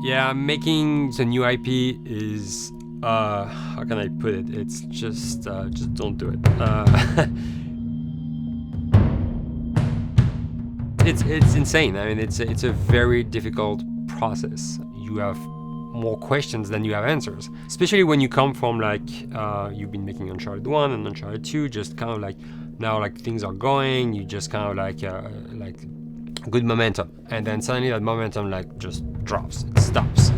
Yeah, making the new IP is, how can I put it? It's just don't do it. It's insane. I mean, it's a very difficult process. You have more questions than you have answers, especially when you come from like you've been making Uncharted 1 and Uncharted 2, just kind of like now like things are going, you just kind of like good momentum, and then suddenly that momentum like just drops, it stops.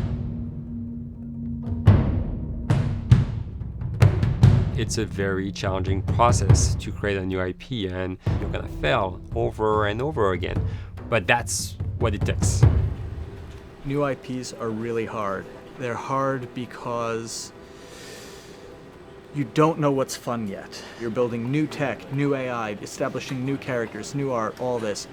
It's a very challenging process to create a new IP, and you're gonna fail over and over again, but that's what it takes. New IPs are really hard. They're hard because you don't know what's fun yet. You're building new tech, new AI, establishing new characters, new art, all this.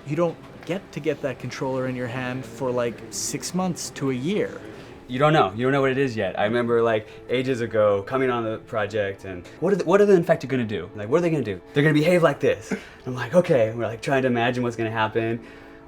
You don't get that controller in your hand for like 6 months to a year. You don't know what it is yet. I remember like ages ago coming on the project and what are the infected gonna do? Like, what are they gonna do? They're gonna behave like this. I'm like, okay, we're like trying to imagine what's gonna happen.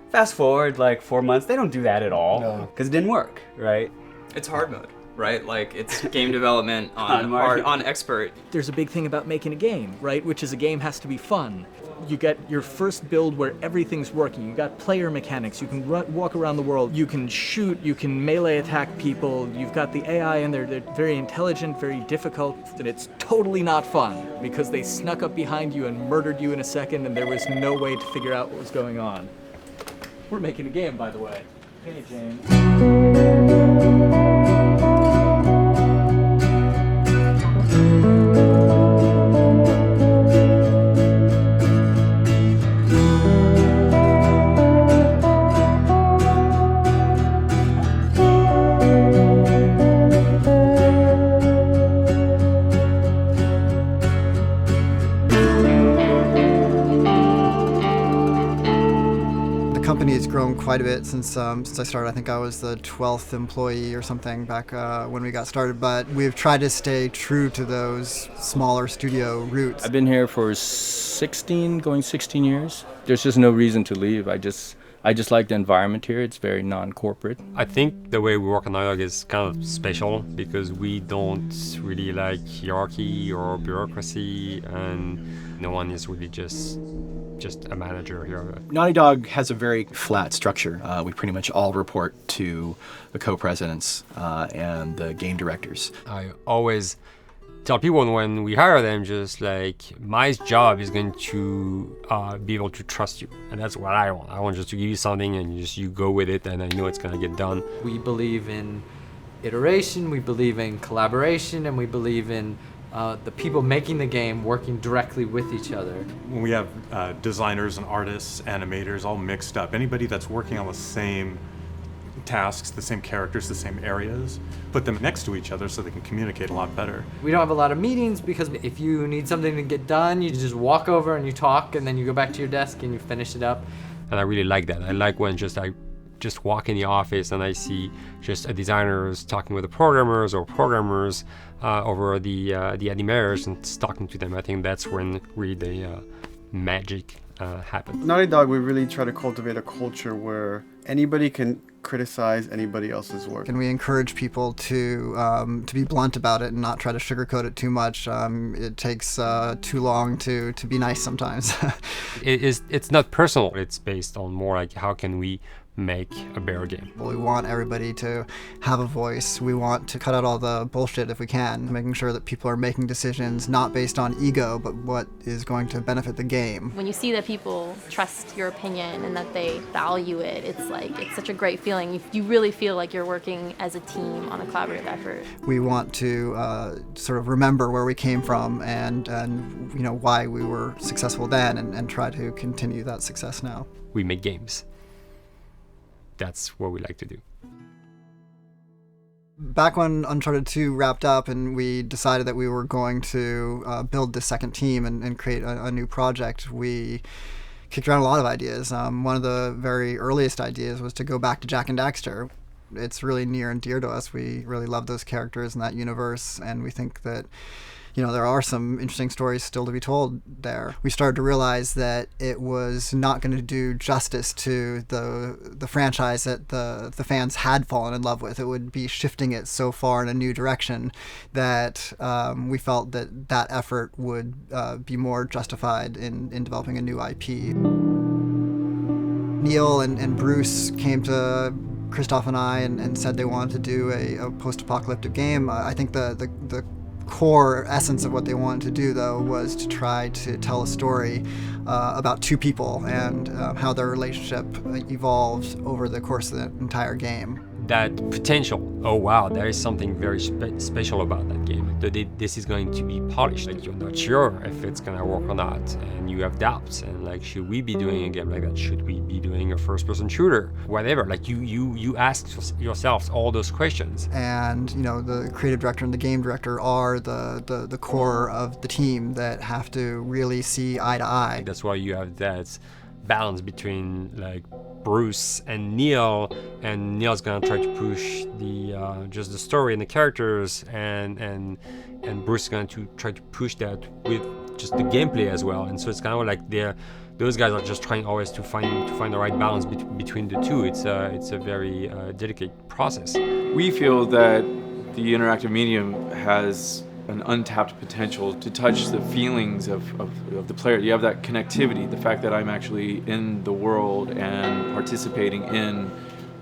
Fast forward like 4 months, they don't do that at all because it didn't work, right? It's hard mode, right? Like it's game development on expert. There's a big thing about making a game, right? Which is a game has to be fun. You get your first build where everything's working. You got player mechanics. You can walk around the world. You can shoot. You can melee attack people. You've got the AI in there. They're very intelligent, very difficult, and it's totally not fun because they snuck up behind you and murdered you in a second, and there was no way to figure out what was going on. We're making a game, by the way. Hey, James. The company has grown quite a bit since I started. I think I was the 12th employee or something back when we got started, but we've tried to stay true to those smaller studio roots. I've been here for 16 years. There's just no reason to leave. I just like the environment here. It's very non-corporate. I think the way we work on Naugty Dog is kind of special because we don't really like hierarchy or bureaucracy, and no one is really just a manager here. Naugty Dog has a very flat structure. We pretty much all report to the co-presidents and the game directors. I always tell people when we hire them, just like, my job is going to be able to trust you, and that's what I want. I want just to give you something and you go with it, and I know it's going to get done. We believe in iteration, we believe in collaboration, and we believe in the people making the game working directly with each other. When we have designers and artists, animators all mixed up, anybody that's working on the same tasks, the same characters, the same areas, put them next to each other so they can communicate a lot better. We don't have a lot of meetings because if you need something to get done, you just walk over and you talk, and then you go back to your desk and you finish it up. And I really like that. I like when I just walk in the office and I see just designers talking with the programmers or programmers over the animators and talking to them. I think that's when really the magic happens. Naugty Dog, we really try to cultivate a culture where anybody can criticize anybody else's work. And we encourage people to be blunt about it and not try to sugarcoat it too much. It takes too long to be nice sometimes. It's not personal. It's based on more like how can we make a better game. We want everybody to have a voice. We want to cut out all the bullshit if we can, making sure that people are making decisions not based on ego, but what is going to benefit the game. When you see that people trust your opinion and that they value it, it's such a great feeling. You really feel like you're working as a team on a collaborative effort. We want to sort of remember where we came from and you know why we were successful then, and try to continue that success now. We make games. That's what we like to do. Back when Uncharted 2 wrapped up and we decided that we were going to build the second team and create a new project, we kicked around a lot of ideas. One of the very earliest ideas was to go back to Jak and Daxter. It's really near and dear to us. We really love those characters in that universe, and we think that there are some interesting stories still to be told there. We started to realize that it was not going to do justice to the franchise that the fans had fallen in love with. It would be shifting it so far in a new direction that we felt that effort would be more justified in developing a new IP. Neil and Bruce came to Christoph and I and said they wanted to do a post-apocalyptic game. I think the core essence of what they wanted to do, though, was to try to tell a story about two people and how their relationship evolved over the course of the entire game. That potential, oh wow, there is something very special about that game. This is going to be polished. Like, you're not sure if it's gonna work or not, and you have doubts. And like, should we be doing a game like that? Should we be doing a first-person shooter? Whatever. Like, you ask yourselves all those questions. And the creative director and the game director are the core of the team that have to really see eye to eye. That's why you have that balance between like Bruce and Neil, and Neil's gonna try to push the just the story and the characters, and Bruce is gonna try to push that with just the gameplay as well. And so it's kind of like those guys are just trying always to find the right balance between the two. It's a very delicate process. We feel that the interactive medium has an untapped potential to touch the feelings of the player. You have that connectivity, the fact that I'm actually in the world and participating in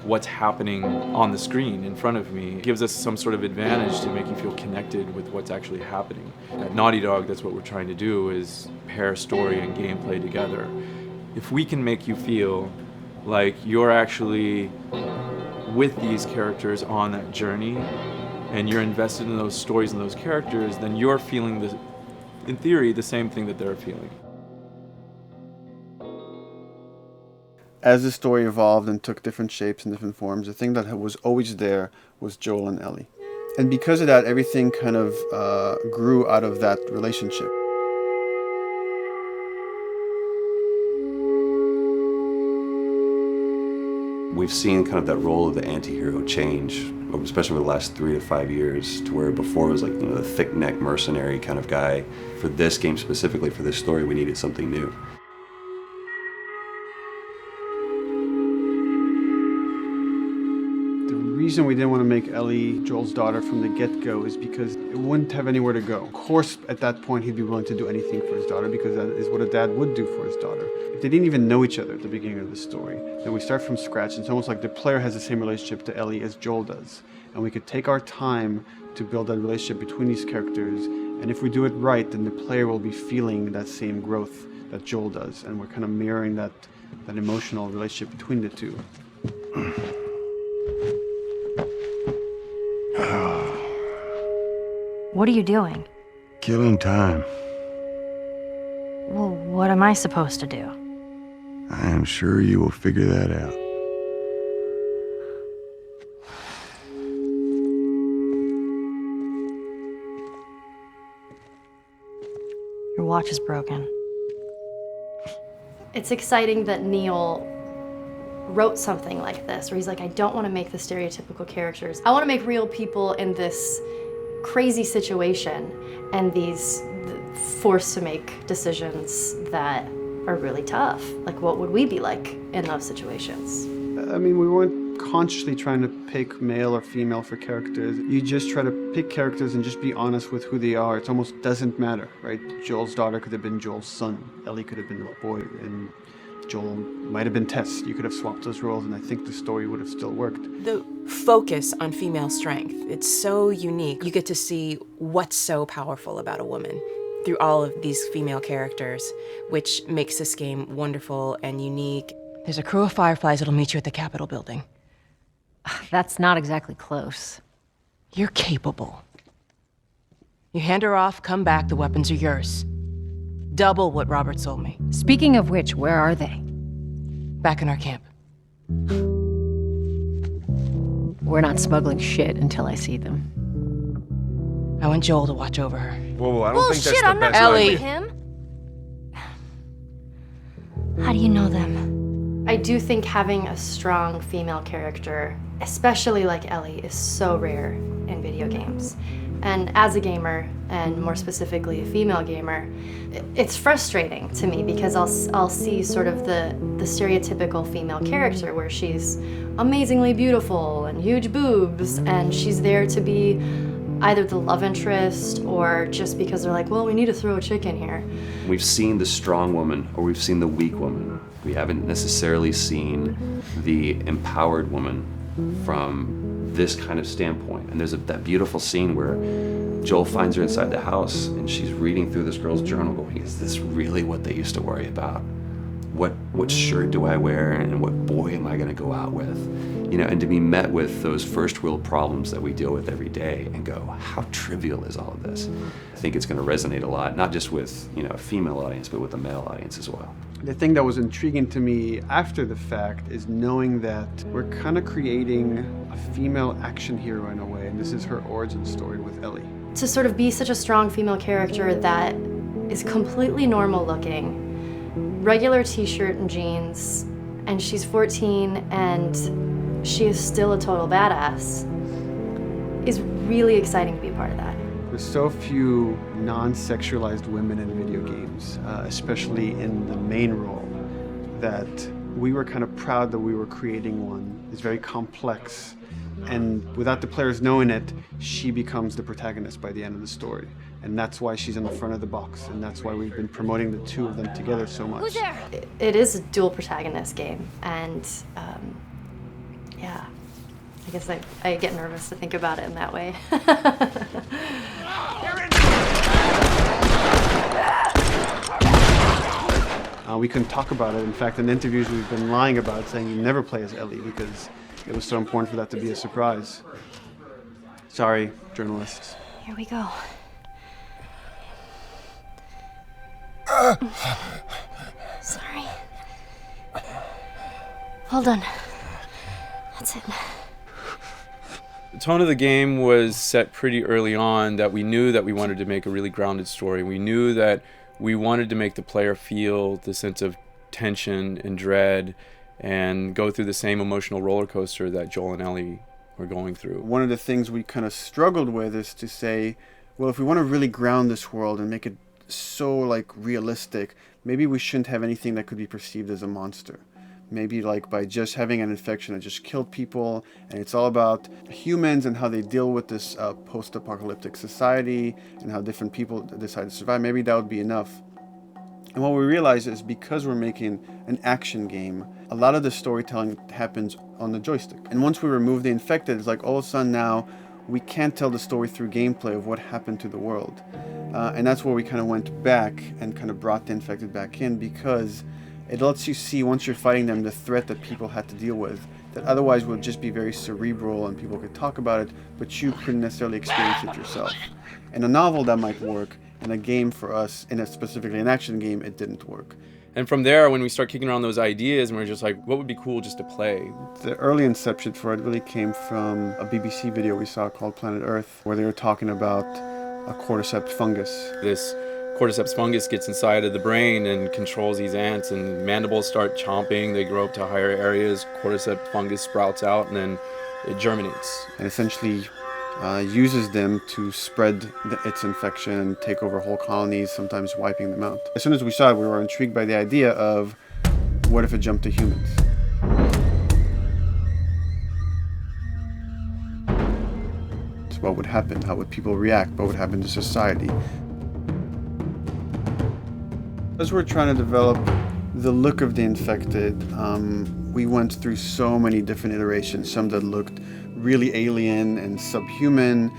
what's happening on the screen in front of me. It gives us some sort of advantage to make you feel connected with what's actually happening. At Naugty Dog, that's what we're trying to do, is pair story and gameplay together. If we can make you feel like you're actually with these characters on that journey, and you're invested in those stories and those characters, then you're feeling, in theory, the same thing that they're feeling. As the story evolved and took different shapes and different forms, the thing that was always there was Joel and Ellie. And because of that, everything kind of grew out of that relationship. We've seen kind of that role of the anti-hero change, especially over the last 3 to 5 years, to where before it was like the thick-neck mercenary kind of guy. For this game specifically, for this story, we needed something new. The reason we didn't want to make Ellie Joel's daughter from the get-go is because it wouldn't have anywhere to go. Of course, at that point, he'd be willing to do anything for his daughter because that is what a dad would do for his daughter. If they didn't even know each other at the beginning of the story, then we start from scratch. It's almost like the player has the same relationship to Ellie as Joel does. And we could take our time to build that relationship between these characters. And if we do it right, then the player will be feeling that same growth that Joel does. And we're kind of mirroring that emotional relationship between the two. What are you doing? Killing time. Well, what am I supposed to do? I am sure you will figure that out. Your watch is broken. It's exciting that Neil wrote something like this, where he's like, I don't want to make the stereotypical characters. I want to make real people in this crazy situation and these forced to make decisions that are really tough. Like, what would we be like in those situations? I mean, we weren't consciously trying to pick male or female for characters. You just try to pick characters and just be honest with who they are. It almost doesn't matter, right? Joel's daughter could have been Joel's son. Ellie could have been a boy, and Joel might have been Tess. You could have swapped those roles, and I think the story would have still worked. The focus on female strength, it's so unique. You get to see what's so powerful about a woman through all of these female characters, which makes this game wonderful and unique. There's a crew of fireflies that'll meet you at the Capitol building. That's not exactly close. You're capable. You hand her off, come back, the weapons are yours. Double what Robert sold me. Speaking of which, where are they? Back in our camp. We're not smuggling shit until I see them. I want Joel to watch over her. Whoa, I don't think that's shit, the I'm not best Ellie. idea. him. How do you know them? I do think having a strong female character, especially like Ellie, is so rare in video games. And as a gamer, and more specifically a female gamer, it's frustrating to me because I'll see sort of the stereotypical female character where she's amazingly beautiful and huge boobs, and she's there to be either the love interest or just because they're like, well, we need to throw a chick in here. We've seen the strong woman or we've seen the weak woman. We haven't necessarily seen the empowered woman from this kind of standpoint. And there's that beautiful scene where Joel finds her inside the house and she's reading through this girl's journal going, is this really what they used to worry about? What shirt do I wear and what boy am I gonna go out with? You know, and to be met with those first world problems that we deal with every day and go, how trivial is all of this? I think it's gonna resonate a lot, not just with, you know, a female audience, but with a male audience as well. The thing that was intriguing to me after the fact is knowing that we're kind of creating a female action hero in a way, and this is her origin story with Ellie. To sort of be such a strong female character that is completely normal looking, regular t-shirt and jeans, and she's 14 and she is still a total badass, is really exciting to be a part of that. There's so few non-sexualized women in video games, especially in the main role, that we were kind of proud that we were creating one. It's very complex, and without the players knowing it, she becomes the protagonist by the end of the story. And that's why she's in the front of the box, and that's why we've been promoting the two of them together so much. Who's there? It is a dual protagonist game, and yeah, I guess I get nervous to think about it in that way. We couldn't talk about it. In fact, in interviews we've been lying about it, saying you never play as Ellie because it was so important for that to be a surprise. Sorry, journalists. Here we go. Sorry. Hold on. That's it. The tone of the game was set pretty early on that we knew that we wanted to make a really grounded story. We knew that we wanted to make the player feel the sense of tension and dread and go through the same emotional roller coaster that Joel and Ellie were going through. One of the things we kind of struggled with is to say, well, if we want to really ground this world and make it so like realistic, maybe we shouldn't have anything that could be perceived as a monster. Maybe like by just having an infection that just killed people, and it's all about humans and how they deal with this post-apocalyptic society and how different people decide to survive. Maybe that would be enough. And what we realized is because we're making an action game, a lot of the storytelling happens on the joystick. And once we remove the infected, it's like all of a sudden now we can't tell the story through gameplay of what happened to the world. And that's where we kind of went back and kind of brought the infected back in, because it lets you see, once you're fighting them, the threat that people had to deal with that otherwise would just be very cerebral and people could talk about it, but you couldn't necessarily experience it yourself. In a novel that might work, in a game for us, in a specifically an action game, it didn't work. And from there, when we start kicking around those ideas, and we're just like, what would be cool just to play? The early inception for it really came from a BBC video we saw called Planet Earth, where they were talking about a cordyceps fungus. This cordyceps fungus gets inside of the brain and controls these ants, and mandibles start chomping, they grow up to higher areas, cordyceps fungus sprouts out, and then it germinates. And essentially uses them to spread its infection and take over whole colonies, sometimes wiping them out. As soon as we saw it, we were intrigued by the idea of, what if it jumped to humans? So what would happen? How would people react? What would happen to society? As we're trying to develop the look of the infected, we went through so many different iterations, some that looked really alien and subhuman,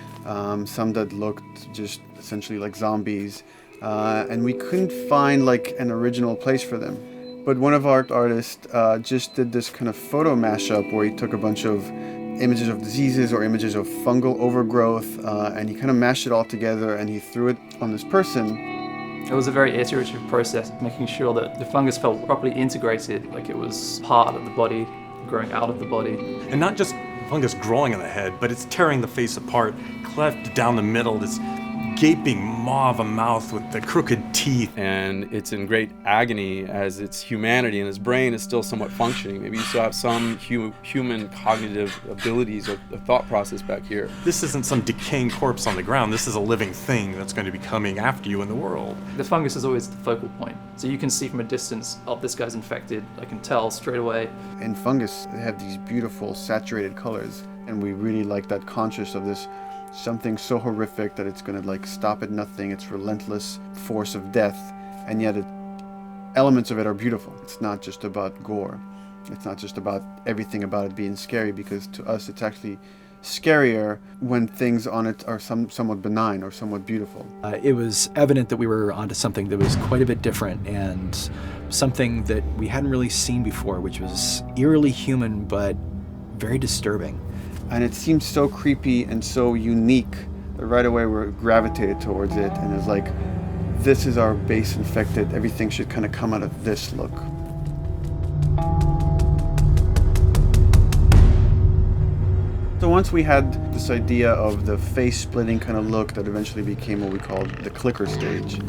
some that looked just essentially like zombies, and we couldn't find like an original place for them. But one of our artists just did this kind of photo mashup where he took a bunch of images of diseases or images of fungal overgrowth, and he kind of mashed it all together and he threw it on this person. It was a very iterative process, making sure that the fungus felt properly integrated, like it was part of the body, growing out of the body. And not just fungus growing in the head, but it's tearing the face apart, cleft down the middle, this gaping maw of a mouth with the crooked teeth. And it's in great agony as its humanity and its brain is still somewhat functioning. Maybe you still have some human cognitive abilities or thought process back here. This isn't some decaying corpse on the ground. This is a living thing that's going to be coming after you in the world. The fungus is always the focal point. So you can see from a distance, oh, this guy's infected. I can tell straight away. In fungus, they have these beautiful saturated colors, and we really like that conscious of this something so horrific that it's going to like stop at nothing. It's relentless force of death, and yet elements of it are beautiful. It's not just about gore. It's not just about everything about it being scary, because to us it's actually scarier when things on it are somewhat benign or somewhat beautiful. It was evident that we were onto something that was quite a bit different and something that we hadn't really seen before, which was eerily human but very disturbing. And it seemed so creepy and so unique that right away we gravitated towards it, and it's like, this is our base infected, everything should kind of come out of this look. So once we had this idea of the face-splitting kind of look that eventually became what we called the clicker stage.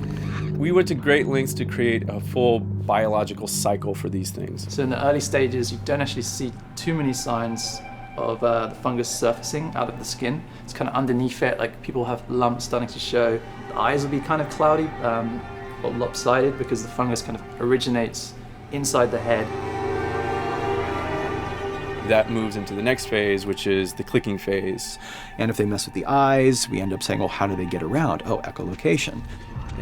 We went to great lengths to create a full biological cycle for these things. So in the early stages, you don't actually see too many signs of the fungus surfacing out of the skin. It's kind of underneath it, like people have lumps starting to show. The eyes will be kind of cloudy or lopsided because the fungus kind of originates inside the head. That moves into the next phase, which is the clicking phase. And if they mess with the eyes, we end up saying, well, how do they get around? Oh, echolocation.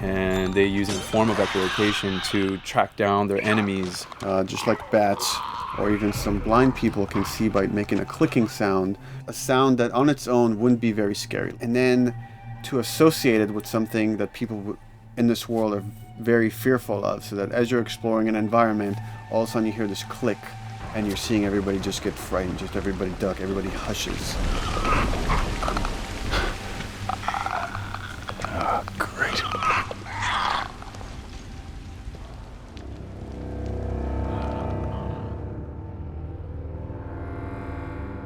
And they use a form of echolocation to track down their enemies. Just like bats, or even some blind people can see by making a clicking sound, a sound that on its own wouldn't be very scary. And then to associate it with something that people in this world are very fearful of, so that as you're exploring an environment, all of a sudden you hear this click, and you're seeing everybody just get frightened, just everybody duck, everybody hushes. Great.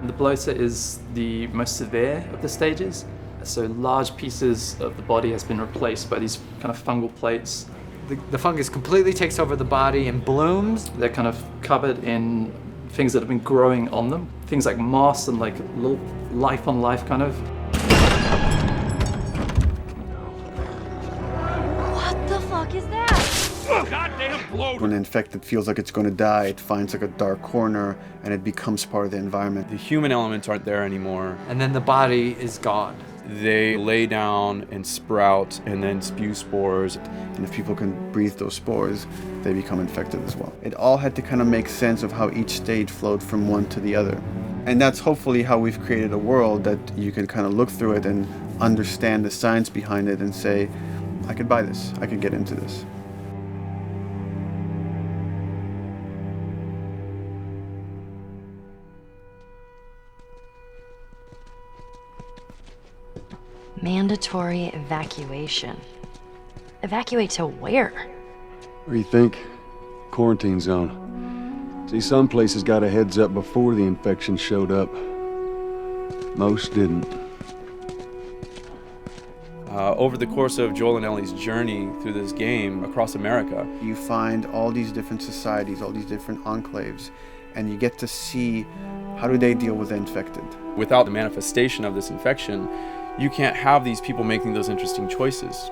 The bloater is the most severe of the stages. So large pieces of the body has been replaced by these kind of fungal plates. The fungus completely takes over the body and blooms. They're kind of covered in things that have been growing on them. Things like moss and like little life on life kind of. What the fuck is that? Goddamn bloat! When an infected feels like it's going to die, it finds like a dark corner and it becomes part of the environment. The human elements aren't there anymore. And then the body is gone. They lay down and sprout and then spew spores. And if people can breathe those spores, they become infected as well. It all had to kind of make sense of how each stage flowed from one to the other. And that's hopefully how we've created a world that you can kind of look through it and understand the science behind it and say, I could buy this, I could get into this. Mandatory evacuation. Evacuate to where? What do you think? Quarantine zone. See, some places got a heads up before the infection showed up. Most didn't. Over the course of Joel and Ellie's journey through this game across America, you find all these different societies, all these different enclaves, and you get to see how do they deal with the infected. Without the manifestation of this infection, you can't have these people making those interesting choices.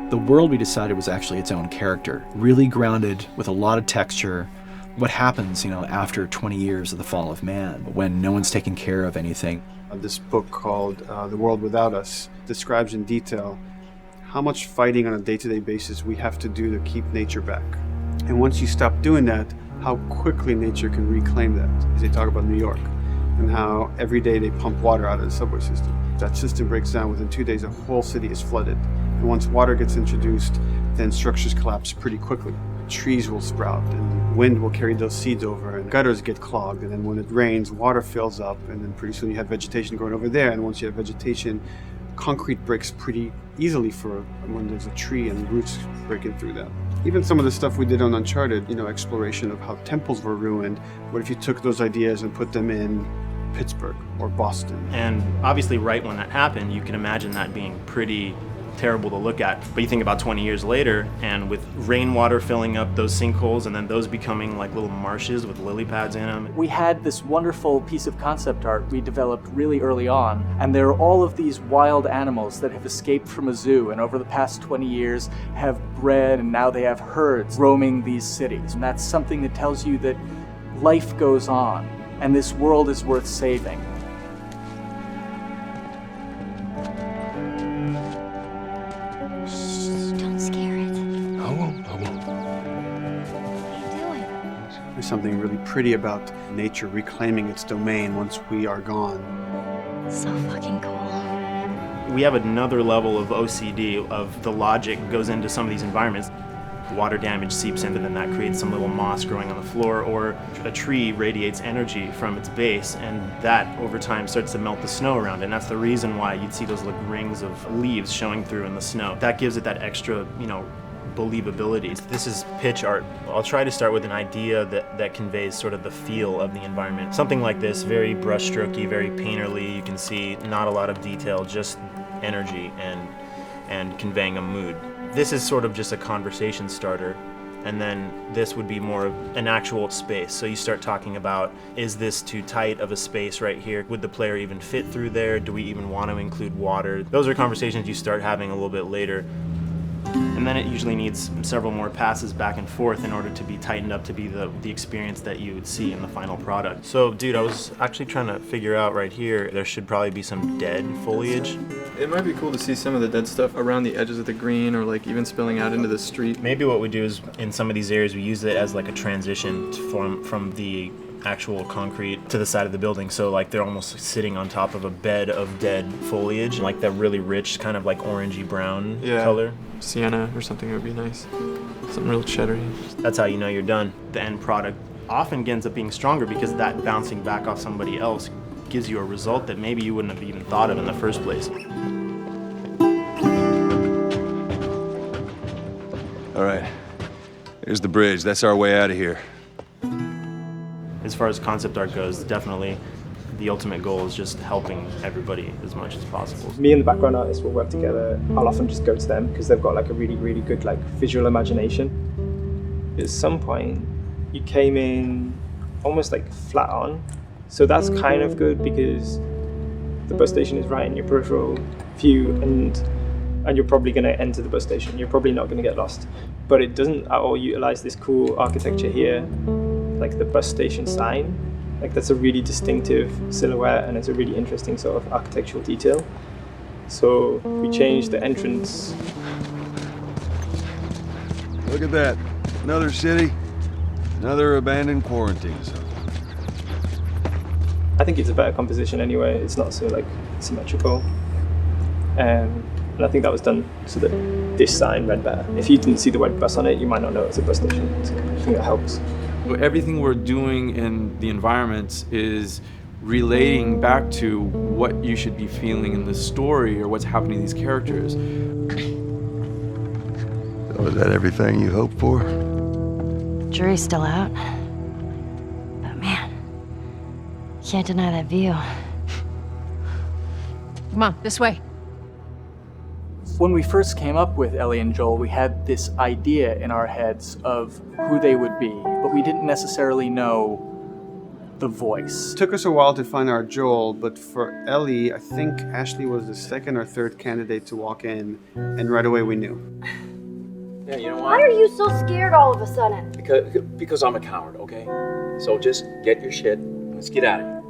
The world we decided was actually its own character, really grounded with a lot of texture. What happens, after 20 years of the fall of man, when no one's taking care of anything? This book called The World Without Us describes in detail how much fighting on a day-to-day basis we have to do to keep nature back. And once you stop doing that, how quickly nature can reclaim that. As they talk about New York, and how every day they pump water out of the subway system. That system breaks down. Within 2 days, a whole city is flooded. And once water gets introduced, then structures collapse pretty quickly. Trees will sprout, and wind will carry those seeds over, and gutters get clogged, and then when it rains, water fills up, and then pretty soon you have vegetation growing over there, and once you have vegetation, concrete breaks pretty easily for when there's a tree and roots breaking through that. Even some of the stuff we did on Uncharted, exploration of how temples were ruined. What if you took those ideas and put them in Pittsburgh or Boston? And obviously right when that happened, you can imagine that being pretty terrible to look at. But you think about 20 years later, and with rainwater filling up those sinkholes and then those becoming like little marshes with lily pads in them. We had this wonderful piece of concept art we developed really early on, and there are all of these wild animals that have escaped from a zoo and over the past 20 years have bred, and now they have herds roaming these cities. And that's something that tells you that life goes on and this world is worth saving. There's something really pretty about nature reclaiming its domain once we are gone. So fucking cool. We have another level of OCD of the logic goes into some of these environments. Water damage seeps into them, that creates some little moss growing on the floor, or a tree radiates energy from its base, and that over time starts to melt the snow around it. And that's the reason why you'd see those like rings of leaves showing through in the snow. That gives it that extra, believability. This is pitch art. I'll try to start with an idea that conveys sort of the feel of the environment. Something like this, very brushstrokey, very painterly. You can see not a lot of detail, just energy and conveying a mood. This is sort of just a conversation starter, and then this would be more of an actual space. So you start talking about, is this too tight of a space right here? Would the player even fit through there? Do we even want to include water? Those are conversations you start having a little bit later. And then it usually needs several more passes back and forth in order to be tightened up to be the experience that you would see in the final product. So, dude, I was actually trying to figure out right here, there should probably be some dead foliage. It might be cool to see some of the dead stuff around the edges of the green, or like even spilling out into the street. Maybe what we do is, in some of these areas, we use it as like a transition from the actual concrete to the side of the building, so like they're almost sitting on top of a bed of dead foliage, like that really rich kind of like orangey brown color. Sienna or something would be nice. Something real cheddary. That's how you know you're done. The end product often ends up being stronger because that bouncing back off somebody else gives you a result that maybe you wouldn't have even thought of in the first place. All right, here's the bridge. That's our way out of here. As far as concept art goes, definitely the ultimate goal is just helping everybody as much as possible. Me and the background artist will work together. I'll often just go to them because they've got like a really, really good like visual imagination. At some point, you came in almost like flat on. So that's kind of good because the bus station is right in your peripheral view, and you're probably going to enter the bus station. You're probably not going to get lost. But it doesn't at all utilize this cool architecture here, like the bus station sign. Like that's a really distinctive silhouette, and it's a really interesting sort of architectural detail. So we changed the entrance. Look at that. Another city, another abandoned quarantine zone. I think it's a better composition anyway. It's not so like symmetrical. And I think that was done so that this sign read better. If you didn't see the word bus on it, you might not know it's a bus station. So I think that helps. Everything we're doing in the environments is relating back to what you should be feeling in the story or what's happening to these characters. So is that everything you hoped for? Jury's still out. But man, can't deny that view. Come on, this way. When we first came up with Ellie and Joel, we had this idea in our heads of who they would be, but we didn't necessarily know the voice. It took us a while to find our Joel, but for Ellie, I think Ashley was the second or third candidate to walk in, and right away we knew. Yeah, you know Why what? are you so scared all of a sudden? Because I'm a coward, okay? So just get your shit and let's get out of here.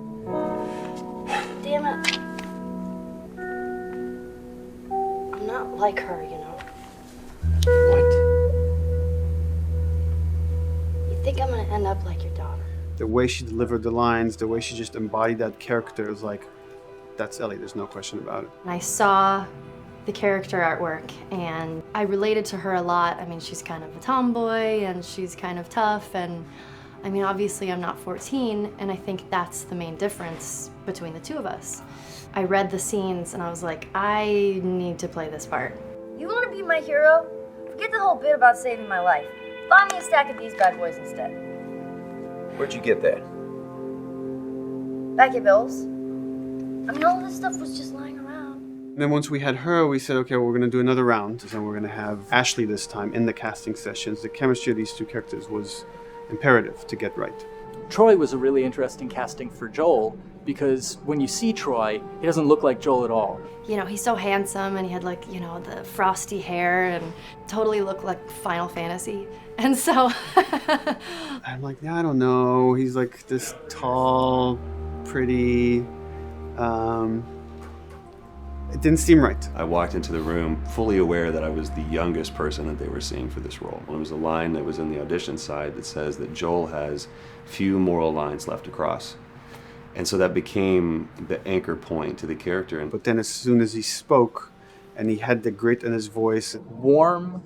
Damn it. I'm not like her, you know. What? You think I'm gonna end up like your daughter? The way she delivered the lines, the way she just embodied that character, is like, that's Ellie, there's no question about it. And I saw the character artwork and I related to her a lot. I mean, she's kind of a tomboy and she's kind of tough, and I mean, obviously I'm not 14, and I think that's the main difference between the two of us. I read the scenes and I was like, I need to play this part. You want to be my hero? Forget the whole bit about saving my life. Buy me a stack of these bad boys instead. Where'd you get that? Back at Bill's. I mean, all this stuff was just lying around. And then once we had her, we said, okay, well, we're going to do another round. And we're going to have Ashley this time in the casting sessions. The chemistry of these two characters was imperative to get right. Troy was a really interesting casting for Joel because when you see Troy, he doesn't look like Joel at all. You know, he's so handsome and he had like, you know, the frosty hair and totally looked like Final Fantasy. And so I'm like, yeah, I don't know. He's like this tall, pretty. It didn't seem right. I walked into the room fully aware that I was the youngest person that they were seeing for this role. There was a line that was in the audition side that says that Joel has few moral lines left to cross. And so that became the anchor point to the character. But then as soon as he spoke and he had the grit in his voice, warm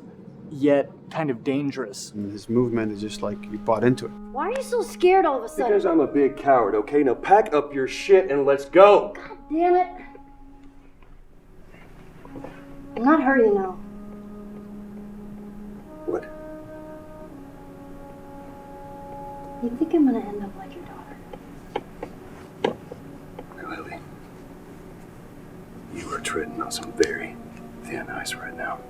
yet kind of dangerous. And his movement is just like you bought into it. Why are you so scared all of a sudden? Because I'm a big coward, okay? Now pack up your shit and let's go. God damn it. I'm not her, you know. What? You think I'm gonna end up like your daughter? Lily, you are treading on some very thin ice right now.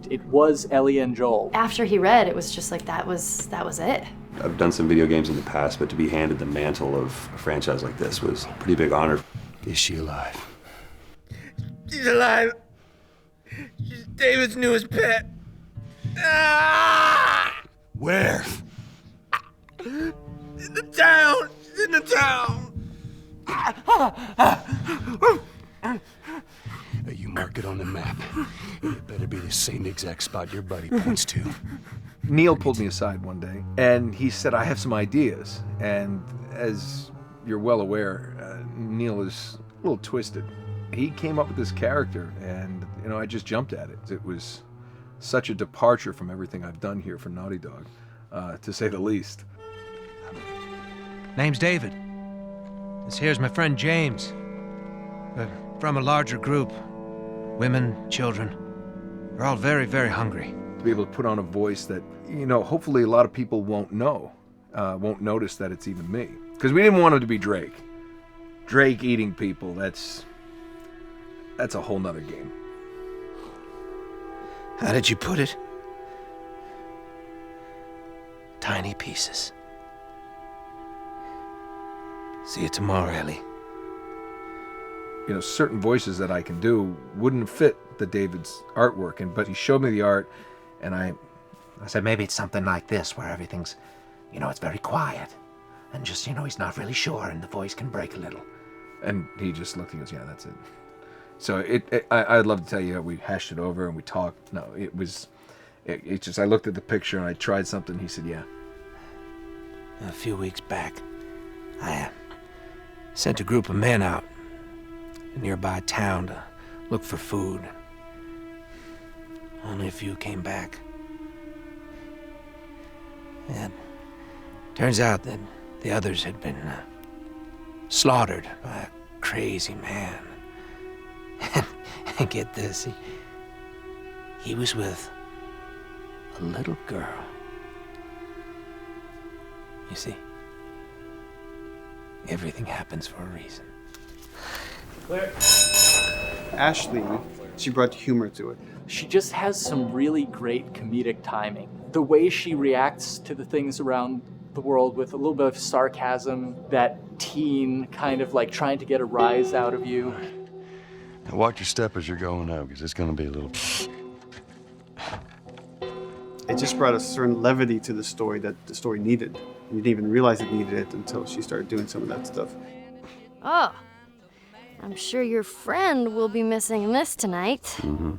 It was Ellie and Joel. after he read, it was just like that was it. I've done some video games in the past, but to be handed the mantle of a franchise like this was a pretty big honor. Is she alive? She's alive. She's David's newest pet. Ah! Where? In the town. She's in the town. You mark it on the map. It better be the same exact spot your buddy points to. Neil pulled me aside one day, and he said, I have some ideas. And as you're well aware, Neil is a little twisted. He came up with this character, and I just jumped at it. It was such a departure from everything I've done here for Naugty Dog, to say the least. Name's David. This here's my friend James. We're from a larger group. Women, children. We're all very, very hungry. To be able to put on a voice that, hopefully a lot of people won't know, won't notice that it's even me. Because we didn't want it to be Drake. Drake eating people, that's a whole nother game. How did you put it? Tiny pieces. See you tomorrow, Ellie. Certain voices that I can do wouldn't fit the David's artwork, but he showed me the art, and I said maybe it's something like this, where everything's, it's very quiet, and just, he's not really sure, and the voice can break a little. And he just looked and goes, yeah, that's it. So I'd love to tell you we hashed it over and we talked. No, it's just, I looked at the picture and I tried something. He said, yeah. A few weeks back, I sent a group of men out a nearby town to look for food. Only a few came back. And turns out that the others had been slaughtered by a crazy man. And get this, he was with a little girl. You see, everything happens for a reason. Claire. Ashley, she brought humor to it. She just has some really great comedic timing. The way she reacts to the things around the world with a little bit of sarcasm, that teen kind of like trying to get a rise out of you. Now watch your step as you're going up, because it's going to be a little... It just brought a certain levity to the story that the story needed. You didn't even realize it needed it until she started doing some of that stuff. Oh, I'm sure your friend will be missing this tonight. Mm-hmm.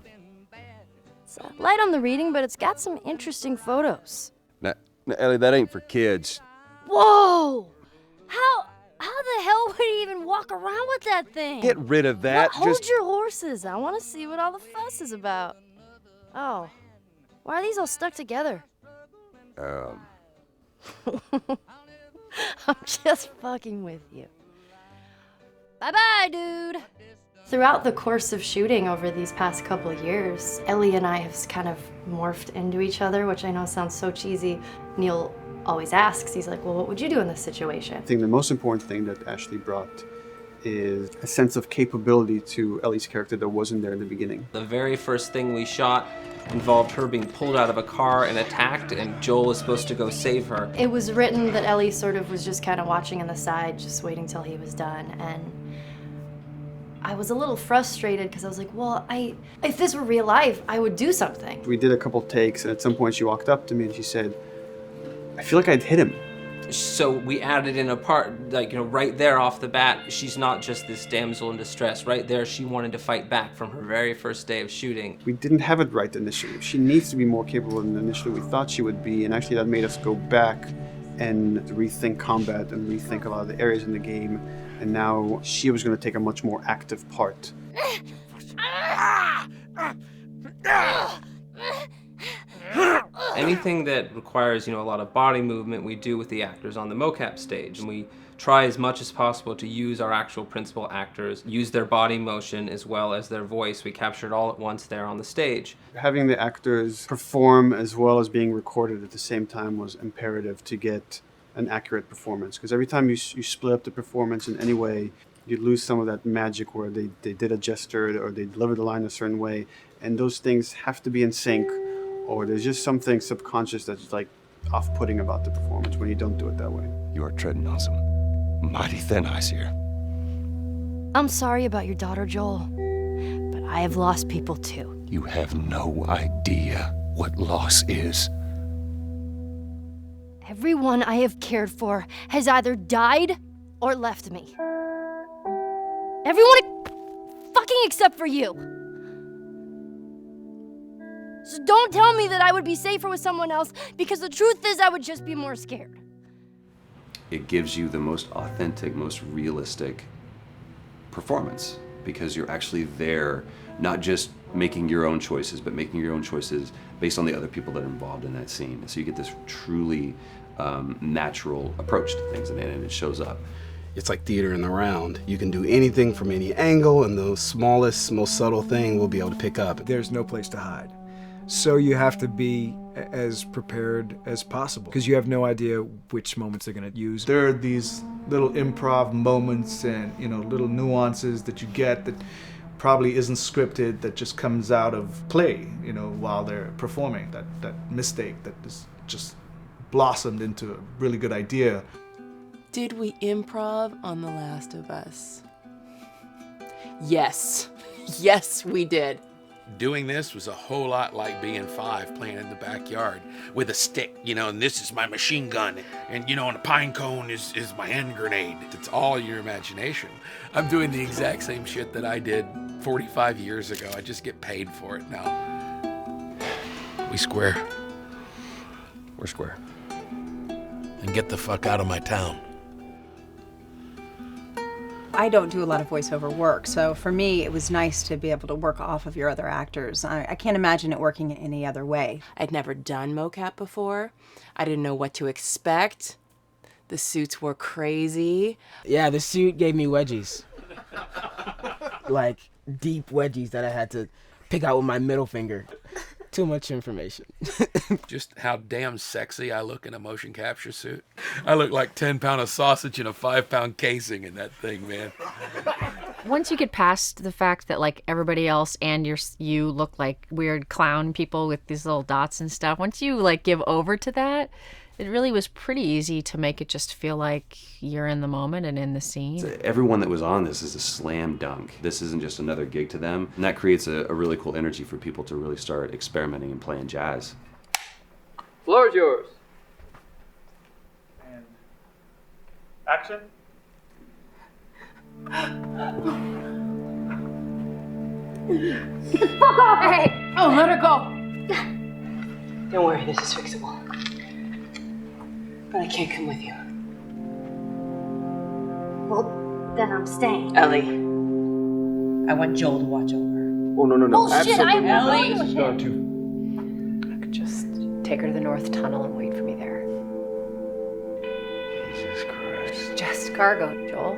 It's light on the reading, but it's got some interesting photos. Now, Ellie, that ain't for kids. Whoa! How the hell would he even walk around with that thing? Get rid of that. Well, hold your horses. I want to see what all the fuss is about. Oh, why are these all stuck together? I'm just fucking with you. Bye-bye, dude. Throughout the course of shooting over these past couple of years, Ellie and I have kind of morphed into each other, which I know sounds so cheesy. Neil always asks, he's like, well, what would you do in this situation? I think the most important thing that Ashley brought is a sense of capability to Ellie's character that wasn't there in the beginning. The very first thing we shot involved her being pulled out of a car and attacked, and Joel was supposed to go save her. It was written that Ellie sort of was just kind of watching on the side, just waiting till he was done, and I was a little frustrated because I was like, well, if this were real life, I would do something. We did a couple takes, and at some point she walked up to me and she said, I feel like I'd hit him. So we added in a part, like, right there off the bat, she's not just this damsel in distress. Right there, she wanted to fight back from her very first day of shooting. We didn't have it right initially. She needs to be more capable than initially we thought she would be, and actually that made us go back and rethink combat and rethink a lot of the areas in the game, and now she was going to take a much more active part. Anything that requires, a lot of body movement, we do with the actors on the mocap stage. And we try as much as possible to use our actual principal actors, use their body motion as well as their voice. We capture it all at once there on the stage. Having the actors perform as well as being recorded at the same time was imperative to get an accurate performance. Because every time you split up the performance in any way, you lose some of that magic where they did a gesture or they delivered the line a certain way. And those things have to be in sync, or there's just something subconscious that's like off-putting about the performance when you don't do it that way. You are treading on some mighty thin ice here. I'm sorry about your daughter, Joel, but I have lost people too. You have no idea what loss is. Everyone I have cared for has either died or left me. Everyone fucking except for you. So don't tell me that I would be safer with someone else, because the truth is I would just be more scared. It gives you the most authentic, most realistic performance, because you're actually there, not just making your own choices, but making your own choices based on the other people that are involved in that scene. So you get this truly natural approach to things, and it shows up. It's like theater in the round. You can do anything from any angle, and the smallest, most subtle thing we'll be able to pick up. There's no place to hide. So you have to be as prepared as possible, because you have no idea which moments they're going to use. There are these little improv moments and little nuances that you get that probably isn't scripted, that just comes out of play, while they're performing. That mistake that is just blossomed into a really good idea. Did we improv on The Last of Us? Yes. Yes, we did. Doing this was a whole lot like being 5 playing in the backyard with a stick, and this is my machine gun, and and a pine cone is my hand grenade. It's all your imagination. I'm doing the exact same shit that I did 45 years ago. I just get paid for it now. We square. We're square. And get the fuck out of my town. I don't do a lot of voiceover work, so for me it was nice to be able to work off of your other actors. I can't imagine it working in any other way. I'd never done mocap before. I didn't know what to expect. The suits were crazy. Yeah, the suit gave me wedgies. Like deep wedgies that I had to pick out with my middle finger. Too much information. Just how damn sexy I look in a motion capture suit. I look like 10-pound of sausage in a 5-pound casing in that thing, man. Once you get past the fact that like everybody else and you look like weird clown people with these little dots and stuff, once you like give over to that, it really was pretty easy to make it just feel like you're in the moment and in the scene. Everyone that was on this is a slam dunk. This isn't just another gig to them. And that creates a really cool energy for people to really start experimenting and playing jazz. Floor is yours. And action. Get the fuck off! Hey! Oh, let her go! Don't worry, this is fixable. But I can't come with you. Well, then I'm staying. Ellie, I want Joel to watch over. Oh, no. Bullshit, I Ellie! won't. Not too. I could just take her to the North Tunnel and wait for me there. Jesus Christ. Just cargo, Joel.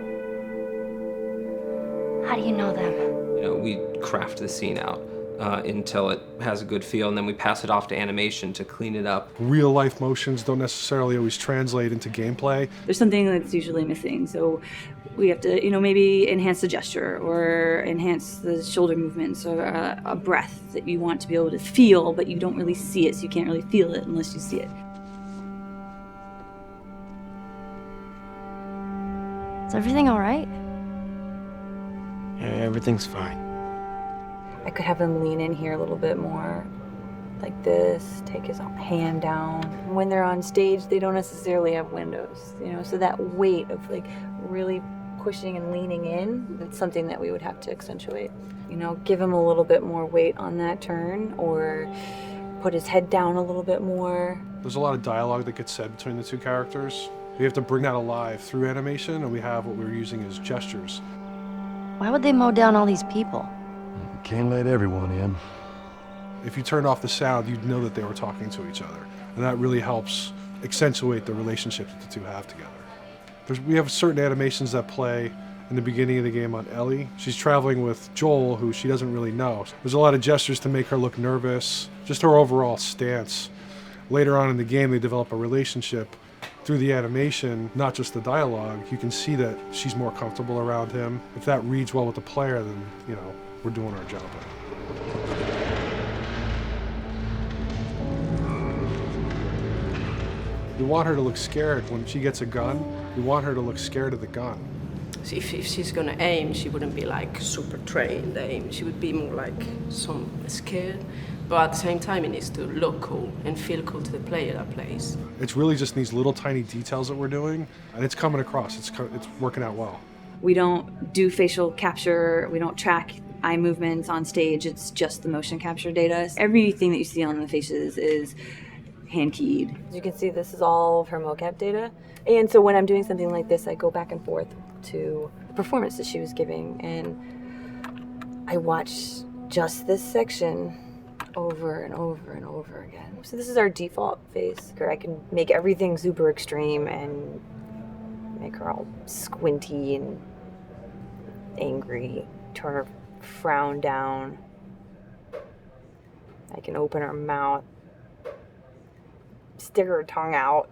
How do you know them? You know, we craft the scene out until it has a good feel, and then we pass it off to animation to clean it up. Real life motions don't necessarily always translate into gameplay. There's something that's usually missing, so we have to, you know, maybe enhance the gesture or enhance the shoulder movements or a breath that you want to be able to feel, but you don't really see it, so you can't really feel it unless you see it. Is everything all right? Yeah, everything's fine. I could have him lean in here a little bit more, like this, take his hand down. When they're on stage, they don't necessarily have windows, you know, so that weight of like really pushing and leaning in, it's something that we would have to accentuate. You know, give him a little bit more weight on that turn or put his head down a little bit more. There's a lot of dialogue that gets said between the two characters. We have to bring that alive through animation, and we have what we're using as gestures. Why would they mow down all these people? Can't let everyone in. If you turned off the sound, you'd know that they were talking to each other. And that really helps accentuate the relationship that the two have together. We have certain animations that play in the beginning of the game on Ellie. She's traveling with Joel, who she doesn't really know. There's a lot of gestures to make her look nervous, just her overall stance. Later on in the game, they develop a relationship through the animation, not just the dialogue. You can see that she's more comfortable around him. If that reads well with the player, then, you know, we're doing our job. We want her to look scared when she gets a gun. We want her to look scared of the gun. So if she's gonna aim, she wouldn't be like super trained aim. She would be more like some scared. But at the same time, it needs to look cool and feel cool to the player that plays. It's really just these little tiny details that we're doing, and it's coming across. It's working out well. We don't do facial capture, we don't track eye movements on stage, it's just the motion capture data. Everything that you see on the faces is hand keyed. As you can see, this is all of her mocap data. And so when I'm doing something like this, I go back and forth to the performance that she was giving, and I watch just this section over and over and over again. So this is our default face, where I can make everything super extreme and make her all squinty and angry, turn her frown down. I can open her mouth, stick her tongue out.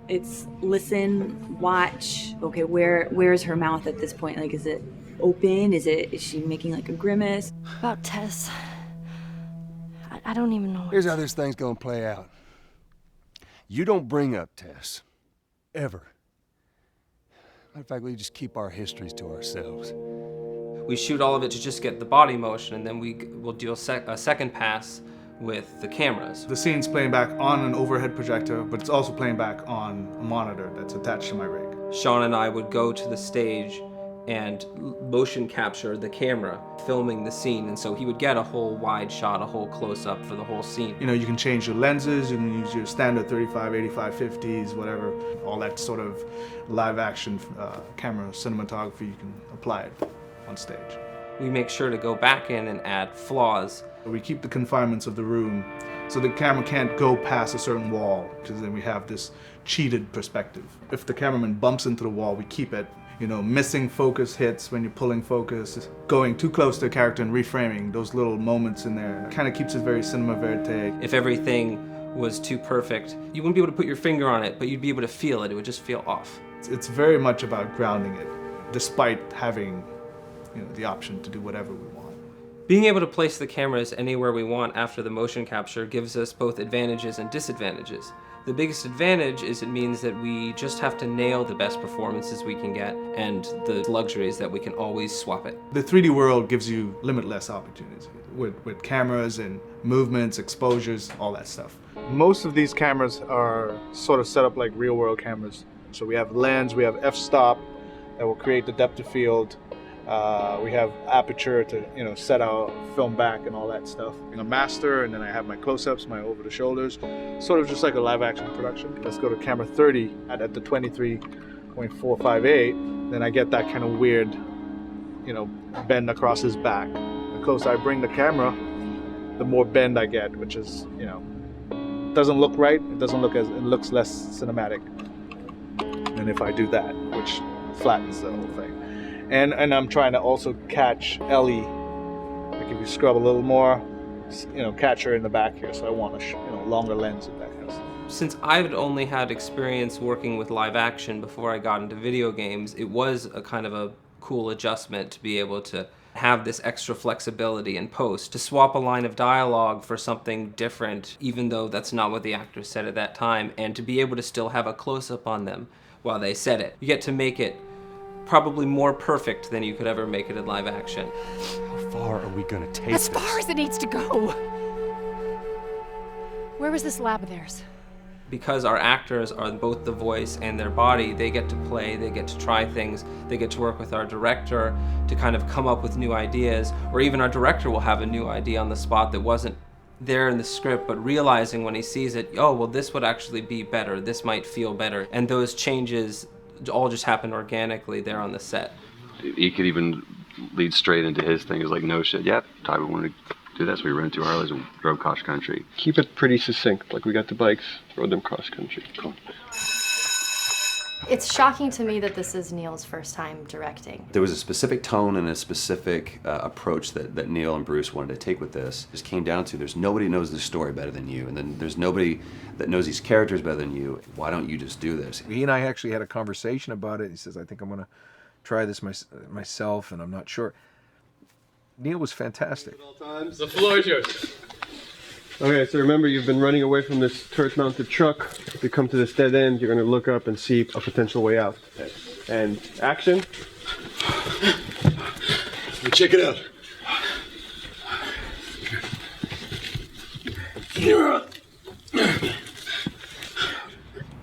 It's listen, watch, okay, where's her mouth at this point? Like, is it open? Is she making like a grimace? About Tess, I don't even know. Here's how this thing's gonna play out. You don't bring up Tess. Ever. Matter of fact, we just keep our histories to ourselves. We shoot all of it to just get the body motion, and then we'll do a second pass with the cameras. The scene's playing back on an overhead projector, but it's also playing back on a monitor that's attached to my rig. Sean and I would go to the stage and motion capture the camera filming the scene, and so he would get a whole wide shot, a whole close-up for the whole scene. You know, you can change your lenses, you can use your standard 35, 85, 50s, whatever, all that sort of live action camera cinematography, you can apply it on stage. We make sure to go back in and add flaws. We keep the confinements of the room so the camera can't go past a certain wall, because then we have this cheated perspective. If the cameraman bumps into the wall, we keep it. You know, missing focus hits when you're pulling focus, going too close to a character and reframing, those little moments in there kind of keeps it very cinema verite. If everything was too perfect, you wouldn't be able to put your finger on it, but you'd be able to feel it. It would just feel off. It's very much about grounding it, despite having, you know, the option to do whatever we want. Being able to place the cameras anywhere we want after the motion capture gives us both advantages and disadvantages. The biggest advantage is it means that we just have to nail the best performances we can get, and the luxury is that we can always swap it. The 3D world gives you limitless opportunities with cameras and movements, exposures, all that stuff. Most of these cameras are sort of set up like real world cameras. So we have lens, we have f-stop that will create the depth of field. We have aperture to, you know, set out, film back and all that stuff. A master, and then I have my close-ups, my over the shoulders, sort of just like a live action production. Let's go to camera 30 at the 23.458. Then I get that kind of weird, you know, bend across his back. The closer I bring the camera, the more bend I get, which is, you know, doesn't look right. It looks less cinematic than if I do that, which flattens the whole thing. And I'm trying to also catch Ellie. Like if you scrub a little more, catch her in the back here. So I want a longer lens of that kind of stuff. Since I've only had experience working with live action before I got into video games, it was a kind of a cool adjustment to be able to have this extra flexibility in post, to swap a line of dialogue for something different, even though that's not what the actors said at that time, and to be able to still have a close-up on them while they said it. You get to make it probably more perfect than you could ever make it in live action. How far are we gonna take As far as it needs to go. Where was this lab of theirs? Because our actors are both the voice and their body, they get to play, they get to try things, they get to work with our director to kind of come up with new ideas, or even our director will have a new idea on the spot that wasn't there in the script, but realizing when he sees it, oh, well, this would actually be better, this might feel better. And those changes all just happen organically there on the set. He could even lead straight into his thing. It's like, no shit, yep, Ty, we wanted to do that, so we rented 2 Harleys and drove cross country. Keep it pretty succinct, like we got the bikes, rode them cross country. Cool. It's shocking to me that this is Neil's first time directing. There was a specific tone and a specific approach that Neil and Bruce wanted to take with this. It just came down to there's nobody who knows the story better than you, and then there's nobody that knows these characters better than you. Why don't you just do this? He and I actually had a conversation about it. He says, I think I'm going to try this myself, and I'm not sure. Neil was fantastic. The floor is yours. Okay, so remember, you've been running away from this turret-mounted truck. If you come to this dead end, you're going to look up and see a potential way out. And action. Check it out.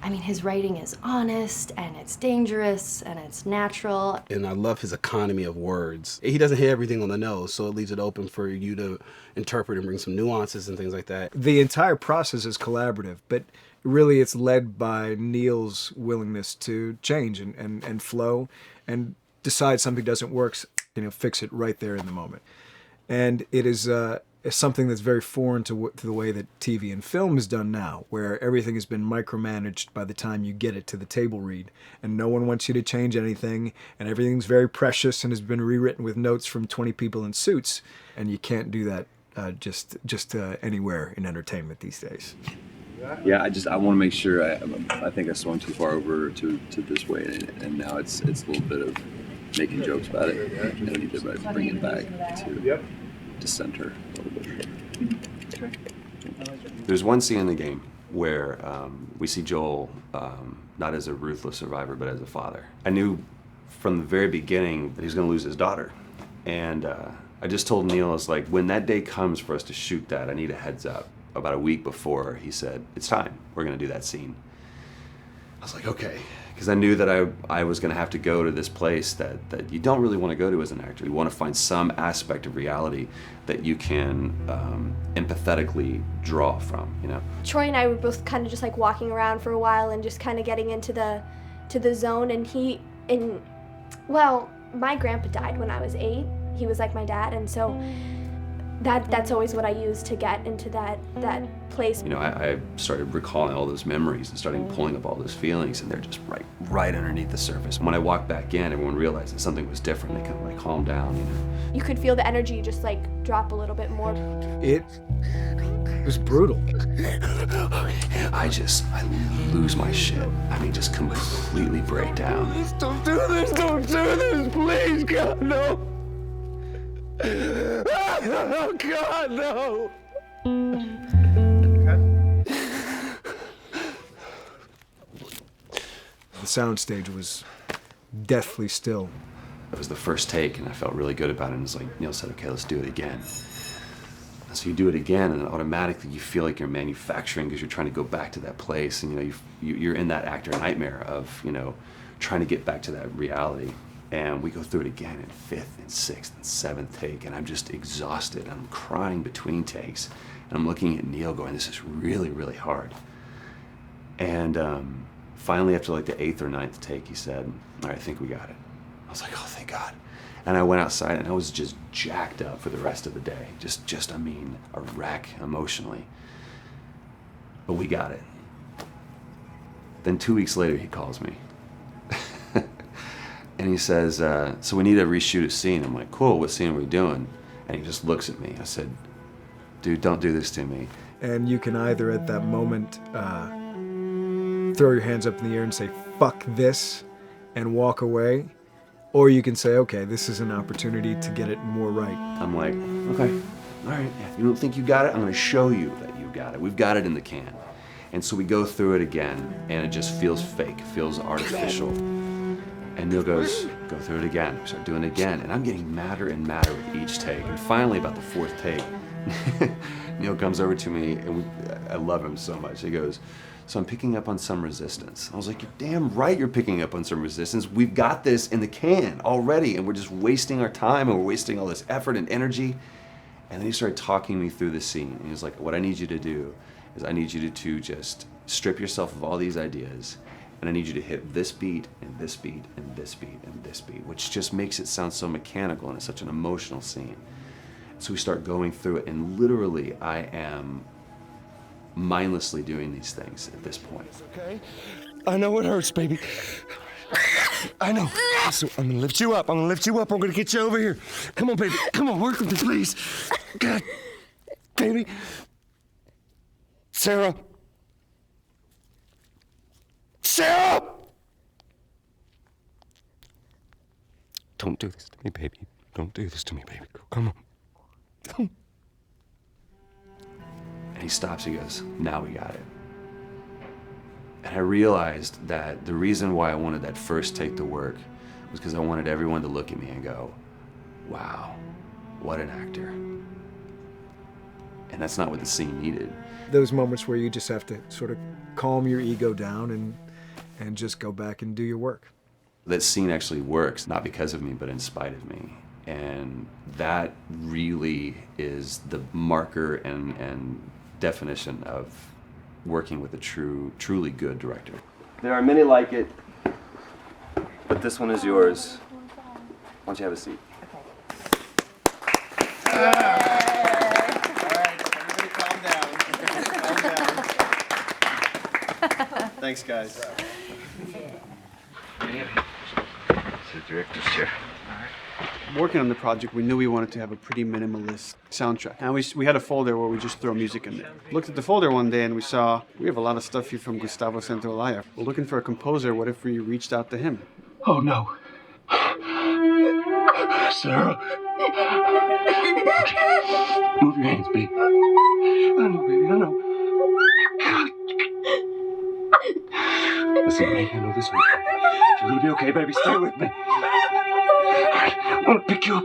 I mean, his writing is honest, and it's dangerous, and it's natural. And I love his economy of words. He doesn't hit everything on the nose, so it leaves it open for you to interpret and bring some nuances and things like that. The entire process is collaborative, but really it's led by Neil's willingness to change and flow and decide something doesn't work, fix it right there in the moment. And it is something that's very foreign to the way that TV and film is done now, where everything has been micromanaged by the time you get it to the table read, and no one wants you to change anything, and everything's very precious and has been rewritten with notes from 20 people in suits, and you can't do that just anywhere in entertainment these days. Yeah, I want to make sure. I think I swung too far over to this way, and now it's a little bit of making jokes about it. And I need to bring it back to center a little bit. There's one scene in the game where we see Joel not as a ruthless survivor, but as a father. I knew from the very beginning that he was going to lose his daughter, and I just told Neil, I was like, when that day comes for us to shoot that, I need a heads up. About a week before, he said, it's time, we're going to do that scene. I was like, okay, because I knew that I was going to have to go to this place that you don't really want to go to as an actor. You want to find some aspect of reality that you can empathetically draw from, Troy and I were both kind of just like walking around for a while and just kind of getting into the zone, and well, my grandpa died when I was 8. He was like my dad, and so that's always what I use to get into that place. I started recalling all those memories and starting pulling up all those feelings, and they're just right underneath the surface. When I walked back in, everyone realized that something was different. They kind of calmed down, You could feel the energy just drop a little bit more. It was brutal. I lose my shit. I mean, just completely break down. Don't do this, please, God, no. Oh, God, no! The soundstage was deathly still. It was the first take, and I felt really good about it. And it's like Neil said, okay, let's do it again. And so you do it again, and automatically you feel like you're manufacturing because you're trying to go back to that place, and you're in that actor nightmare of trying to get back to that reality. And we go through it again in 5th and 6th and 7th take, and I'm just exhausted. I'm crying between takes, and I'm looking at Neil going, this is really, really hard. And finally, after the 8th or 9th take, he said, all right, I think we got it. I was like, oh, thank God. And I went outside, and I was just jacked up for the rest of the day. I mean, a wreck emotionally. But we got it. Then 2 weeks later, he calls me. And he says, so we need to reshoot a scene. I'm like, cool, what scene are we doing? And he just looks at me. I said, dude, don't do this to me. And you can either at that moment throw your hands up in the air and say, fuck this, and walk away, or you can say, okay, this is an opportunity to get it more right. I'm like, okay, all right, yeah, you don't think you got it? I'm gonna show you that you got it. We've got it in the can. And so we go through it again, and it just feels fake, feels artificial. And Neil goes, go through it again. We start doing it again, and I'm getting madder and madder with each take. And finally, about the fourth take, Neil comes over to me, and I love him so much. He goes, so I'm picking up on some resistance. I was like, you're damn right you're picking up on some resistance. We've got this in the can already, and we're just wasting our time, and we're wasting all this effort and energy. And then he started talking me through the scene. And he was like, what I need you to do is I need you to just strip yourself of all these ideas, and I need you to hit this beat, and this beat, and this beat, and this beat, which just makes it sound so mechanical, and it's such an emotional scene. So we start going through it, and literally I am mindlessly doing these things at this point. Okay? I know it hurts, baby. I know. So I'm gonna lift you up. I'm gonna lift you up. I'm gonna get you over here. Come on, baby. Come on, work with me, please. God, baby. Sarah. Sarah! Don't do this to me, baby. Don't do this to me, baby. Come on. And he stops, he goes, now we got it. And I realized that the reason why I wanted that first take to work was because I wanted everyone to look at me and go, wow, what an actor. And that's not what the scene needed. Those moments where you just have to sort of calm your ego down and just go back and do your work. That scene actually works, not because of me, but in spite of me. And that really is the marker and definition of working with a truly good director. There are many like it, but this one is yours. Why don't you have a seat? Thanks, guys. The director's chair. Working on the project, we knew we wanted to have a pretty minimalist soundtrack. And we had a folder where we just throw music in there. Looked at the folder one day and we saw, we have a lot of stuff here from Gustavo Santaolalla. We're looking for a composer. What if we reached out to him? Oh, no. Sarah. Move your hands, baby. I know, baby, I know. Listen to me, I know this hurts. You're gonna be okay, baby. Stay with me. I want to pick you up.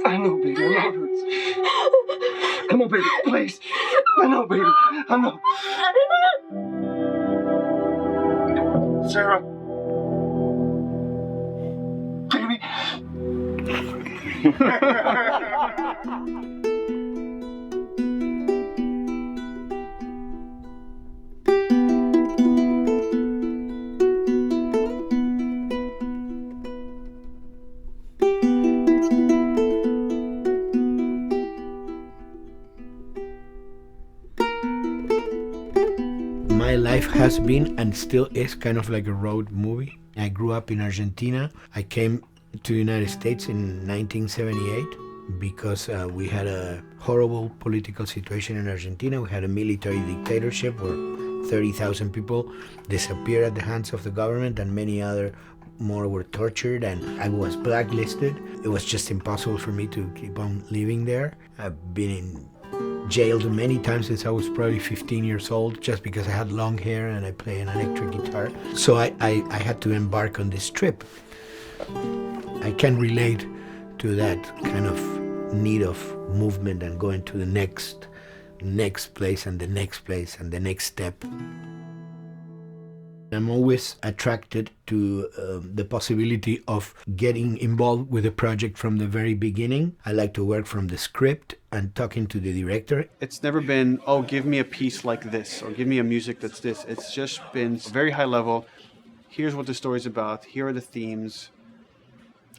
I know, baby. I know it hurts. Come on, baby. Please. I know, baby. I know. Sarah. Baby. My life has been and still is kind of like a road movie. I grew up in Argentina. I came to the United States in 1978 because we had a horrible political situation in Argentina. We had a military dictatorship where 30,000 people disappeared at the hands of the government and many other more were tortured, and I was blacklisted. It was just impossible for me to keep on living there. I've been in jailed many times since I was probably 15 years old just because I had long hair and I play an electric guitar. So I had to embark on this trip. I can relate to that kind of need of movement and going to the next place and the next place and the next step. I'm always attracted to the possibility of getting involved with a project from the very beginning. I like to work from the script and talking to the director. It's never been, oh, give me a piece like this, or give me a music that's this. It's just been very high level. Here's what the story's about. Here are the themes.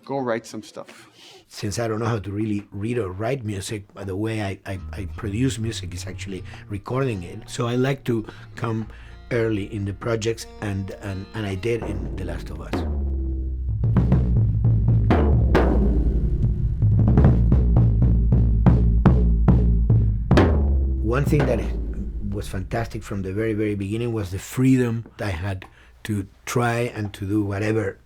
Go write some stuff. Since I don't know how to really read or write music, the way I produce music is actually recording it. So I like to come early in the projects, and I did in The Last of Us. One thing that was fantastic from the very, very beginning was the freedom I had to try and to do whatever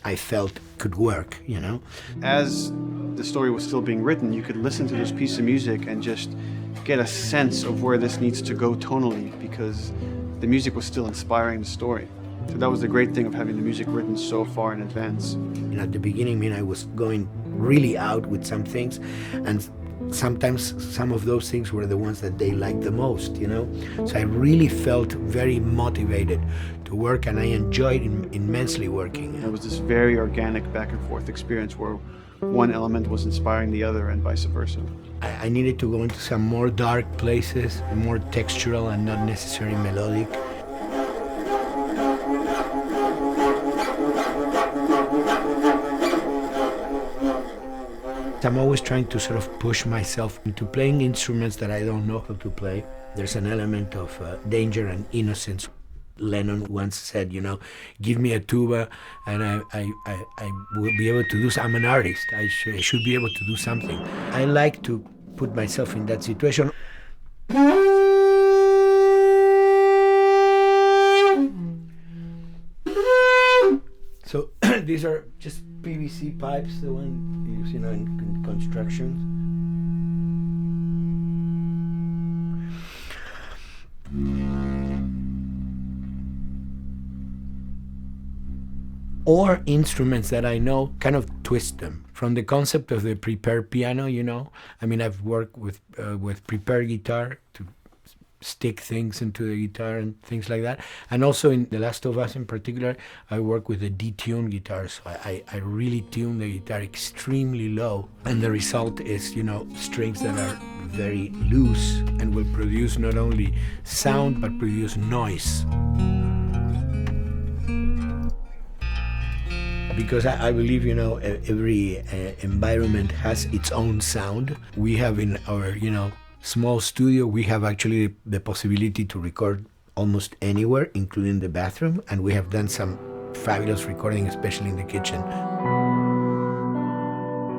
I felt could work, you know? As the story was still being written, you could listen to this piece of music and just get a sense of where this needs to go tonally, because the music was still inspiring the story. So that was the great thing of having the music written so far in advance. And at the beginning, I mean, I was going really out with some things, and sometimes some of those things were the ones that they liked the most, you know? So I really felt very motivated to work, and I enjoyed immensely working. It was this very organic back and forth experience where one element was inspiring the other and vice versa. I needed to go into some more dark places, more textural and not necessarily melodic. I'm always trying to sort of push myself into playing instruments that I don't know how to play. There's an element of danger and innocence. Lennon once said, you know, give me a tuba and I will be able to do something. I'm an artist. I should be able to do something. I like to put myself in that situation. So these are just PVC pipes, the one used, you know, in constructions. Or instruments that I know, kind of twist them. From the concept of the prepared piano, you know, I mean, I've worked with prepared guitar to stick things into the guitar and things like that. And also in The Last of Us in particular, I work with a detuned guitar. So I really tune the guitar extremely low. And the result is, you know, strings that are very loose and will produce not only sound, but produce noise. Because I believe, you know, every environment has its own sound. We have in our, you know, small studio, we have actually the possibility to record almost anywhere, including the bathroom, and we have done some fabulous recording, especially in the kitchen.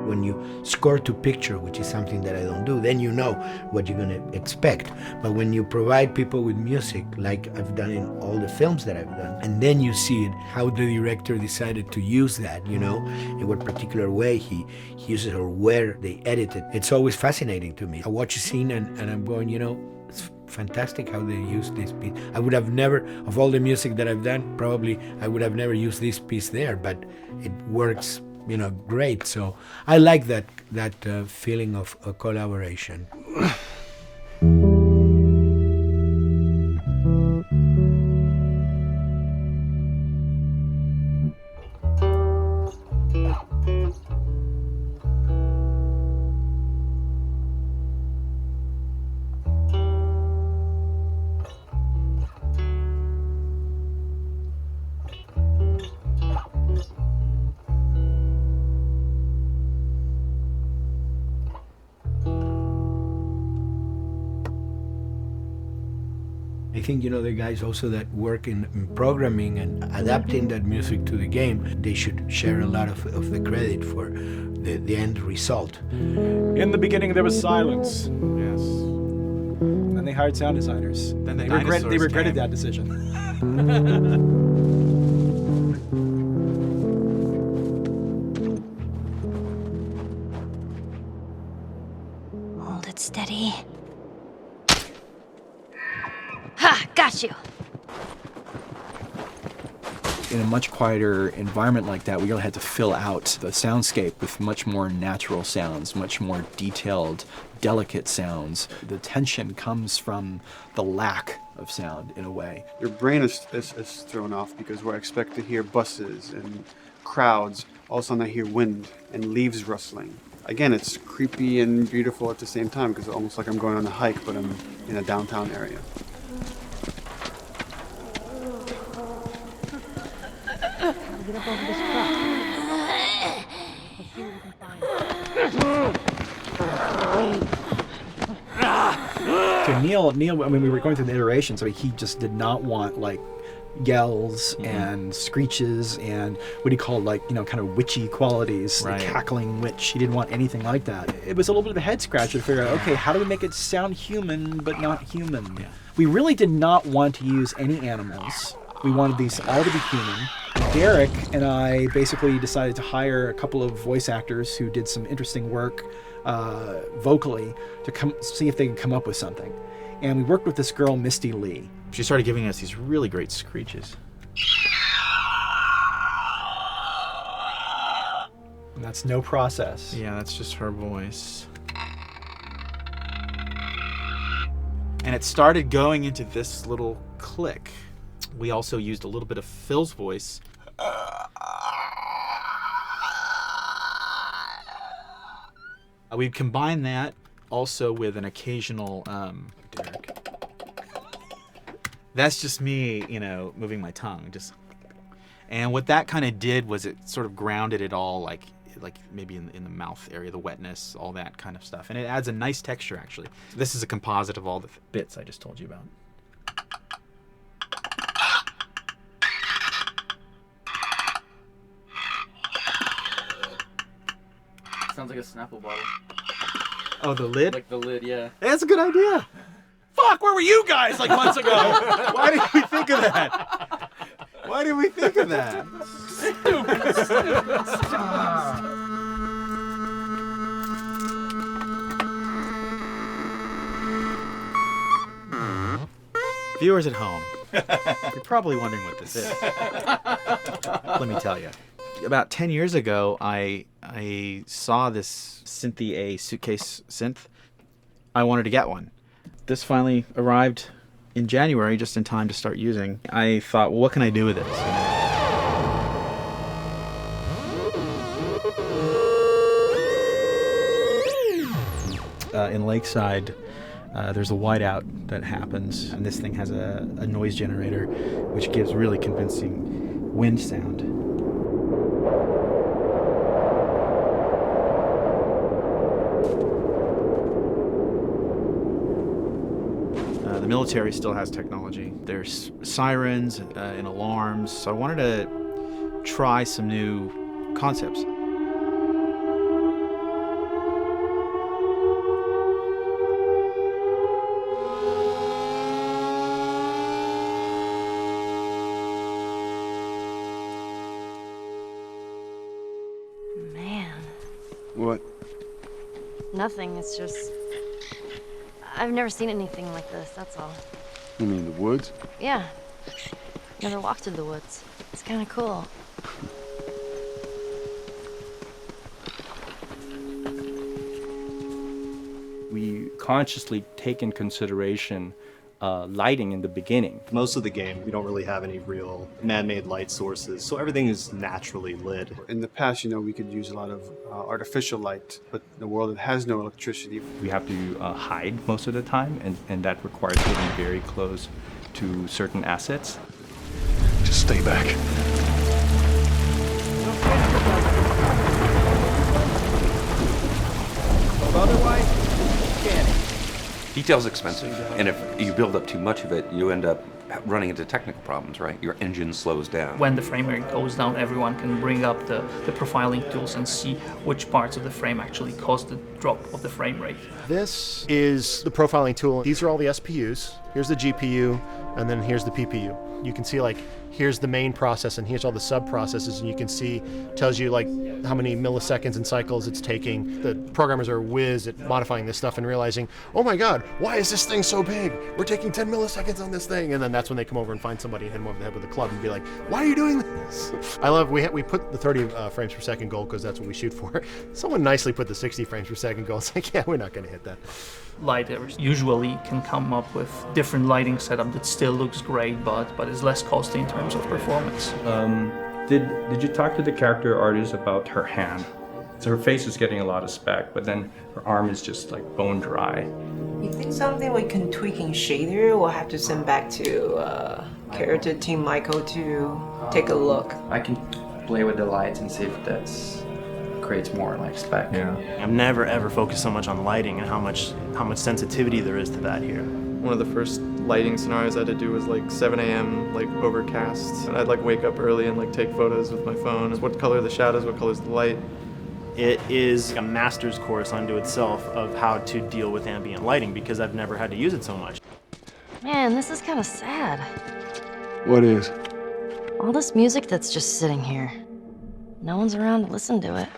When you score to picture, which is something that I don't do, then you know what you're gonna expect. But when you provide people with music, like I've done in all the films that I've done, and then you see it, how the director decided to use that, you know, in what particular way he uses or where they edit it. It's always fascinating to me. I watch a scene and I'm going, you know, it's fantastic how they use this piece. I would have never, of all the music that I've done, probably I would have never used this piece there, but it works, you know, great. So I like that feeling of a collaboration. I think, you know, the guys also that work in programming and adapting that music to the game, they should share a lot of the credit for the end result. In the beginning, there was silence. Yes. Then they hired sound designers. Then they regretted that decision. Hold it steady. Ha! Got you! In a much quieter environment like that, we really had to fill out the soundscape with much more natural sounds, much more detailed, delicate sounds. The tension comes from the lack of sound, in a way. Your brain is thrown off because where I expect to hear buses and crowds, all of a sudden I hear wind and leaves rustling. Again, it's creepy and beautiful at the same time because it's almost like I'm going on a hike, but I'm in a downtown area. Get up over this truck. Let's see what we can find. To Neil, I mean, we were going through the iteration, so he just did not want, like, yells and screeches and what he called like, kind of witchy qualities, the cackling witch. He didn't want anything like that. It was a little bit of a head scratcher to figure out, okay, how do we make it sound human but not human? Yeah. We really did not want to use any animals. We wanted these all to be human. Derek and I basically decided to hire a couple of voice actors who did some interesting work vocally to come see if they could come up with something. And we worked with this girl, Misty Lee. She started giving us these really great screeches. And that's no process. Yeah, that's just her voice. And it started going into this little click. We also used a little bit of Phil's voice. We'd combine that also with an occasional, Derek. That's just me, moving my tongue. And what that kind of did was it sort of grounded it all, like maybe in the mouth area, the wetness, all that kind of stuff. And it adds a nice texture, actually. This is a composite of all the bits I just told you about. Sounds like a Snapple bottle. Oh, the lid? Like the lid, yeah. That's a good idea. Fuck, where were you guys like months ago? Why didn't we think of that? Why did we think of that? Viewers at home, you're probably wondering what this is. Let me tell you. About 10 years ago, I saw this Synthy A suitcase synth. I wanted to get one. This finally arrived in January, just in time to start using. I thought, well, what can I do with this? In Lakeside, there's a whiteout that happens, and this thing has a noise generator, which gives really convincing wind sound. The military still has technology. There's sirens and alarms, so I wanted to try some new concepts. Man. What? Nothing, it's just... I've never seen anything like this, that's all. You mean the woods? Yeah. Never walked through the woods. It's kind of cool. We consciously take in consideration lighting in the beginning. Most of the game, we don't really have any real man-made light sources, so everything is naturally lit. In the past, we could use a lot of artificial light, but in a world that has no electricity. We have to hide most of the time, and that requires getting very close to certain assets. Just stay back. Otherwise, can't. Detail's expensive, and if you build up too much of it, you end up running into technical problems, right? Your engine slows down. When the frame rate goes down, everyone can bring up the profiling tools and see which parts of the frame actually caused the drop of the frame rate. This is the profiling tool. These are all the SPUs. Here's the GPU, and then here's the PPU. You can see here's the main process and here's all the sub-processes, and you can see, tells you how many milliseconds and cycles it's taking. The programmers are whiz at modifying this stuff and realizing, oh my God, why is this thing so big? We're taking 10 milliseconds on this thing. And then that's when they come over and find somebody and hit them over the head with a club and be like, why are you doing this? I love, we put the 30 frames per second goal because that's what we shoot for. Someone nicely put the 60 frames per second goal. It's like, yeah, we're not gonna hit that. Lighters usually can come up with different lighting setup that still looks great, but is less costly in terms of performance. Did you talk to the character artist about her hand? So her face is getting a lot of spec, but then her arm is just like bone dry. You think something we can tweak in shader? We'll have to send back to character team Michael to take a look. I can play with the lights and see if that's creates more like spec. Yeah. I've never ever focused so much on lighting and how much sensitivity there is to that here. One of the first lighting scenarios I had to do was like 7 a.m. like overcast, and I'd like wake up early and like take photos with my phone. What color are the shadows? What color is the light? It is a master's course unto itself of how to deal with ambient lighting because I've never had to use it so much. Man, this is kind of sad. What is? All this music that's just sitting here. No one's around to listen to it.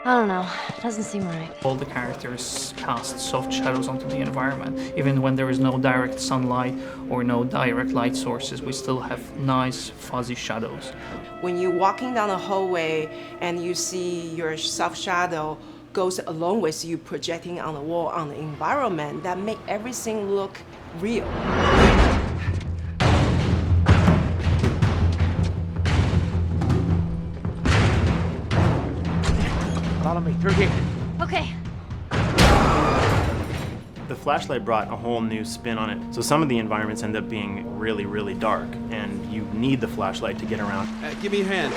I don't know. It doesn't seem right. All the characters cast soft shadows onto the environment. Even when there is no direct sunlight or no direct light sources, we still have nice fuzzy shadows. When you're walking down the hallway and you see your soft shadow goes along with you projecting on the wall on the environment, that make everything look real. Follow me through here. Okay. The flashlight brought a whole new spin on it. So some of the environments end up being really, really dark, and you need the flashlight to get around. Give me a hand.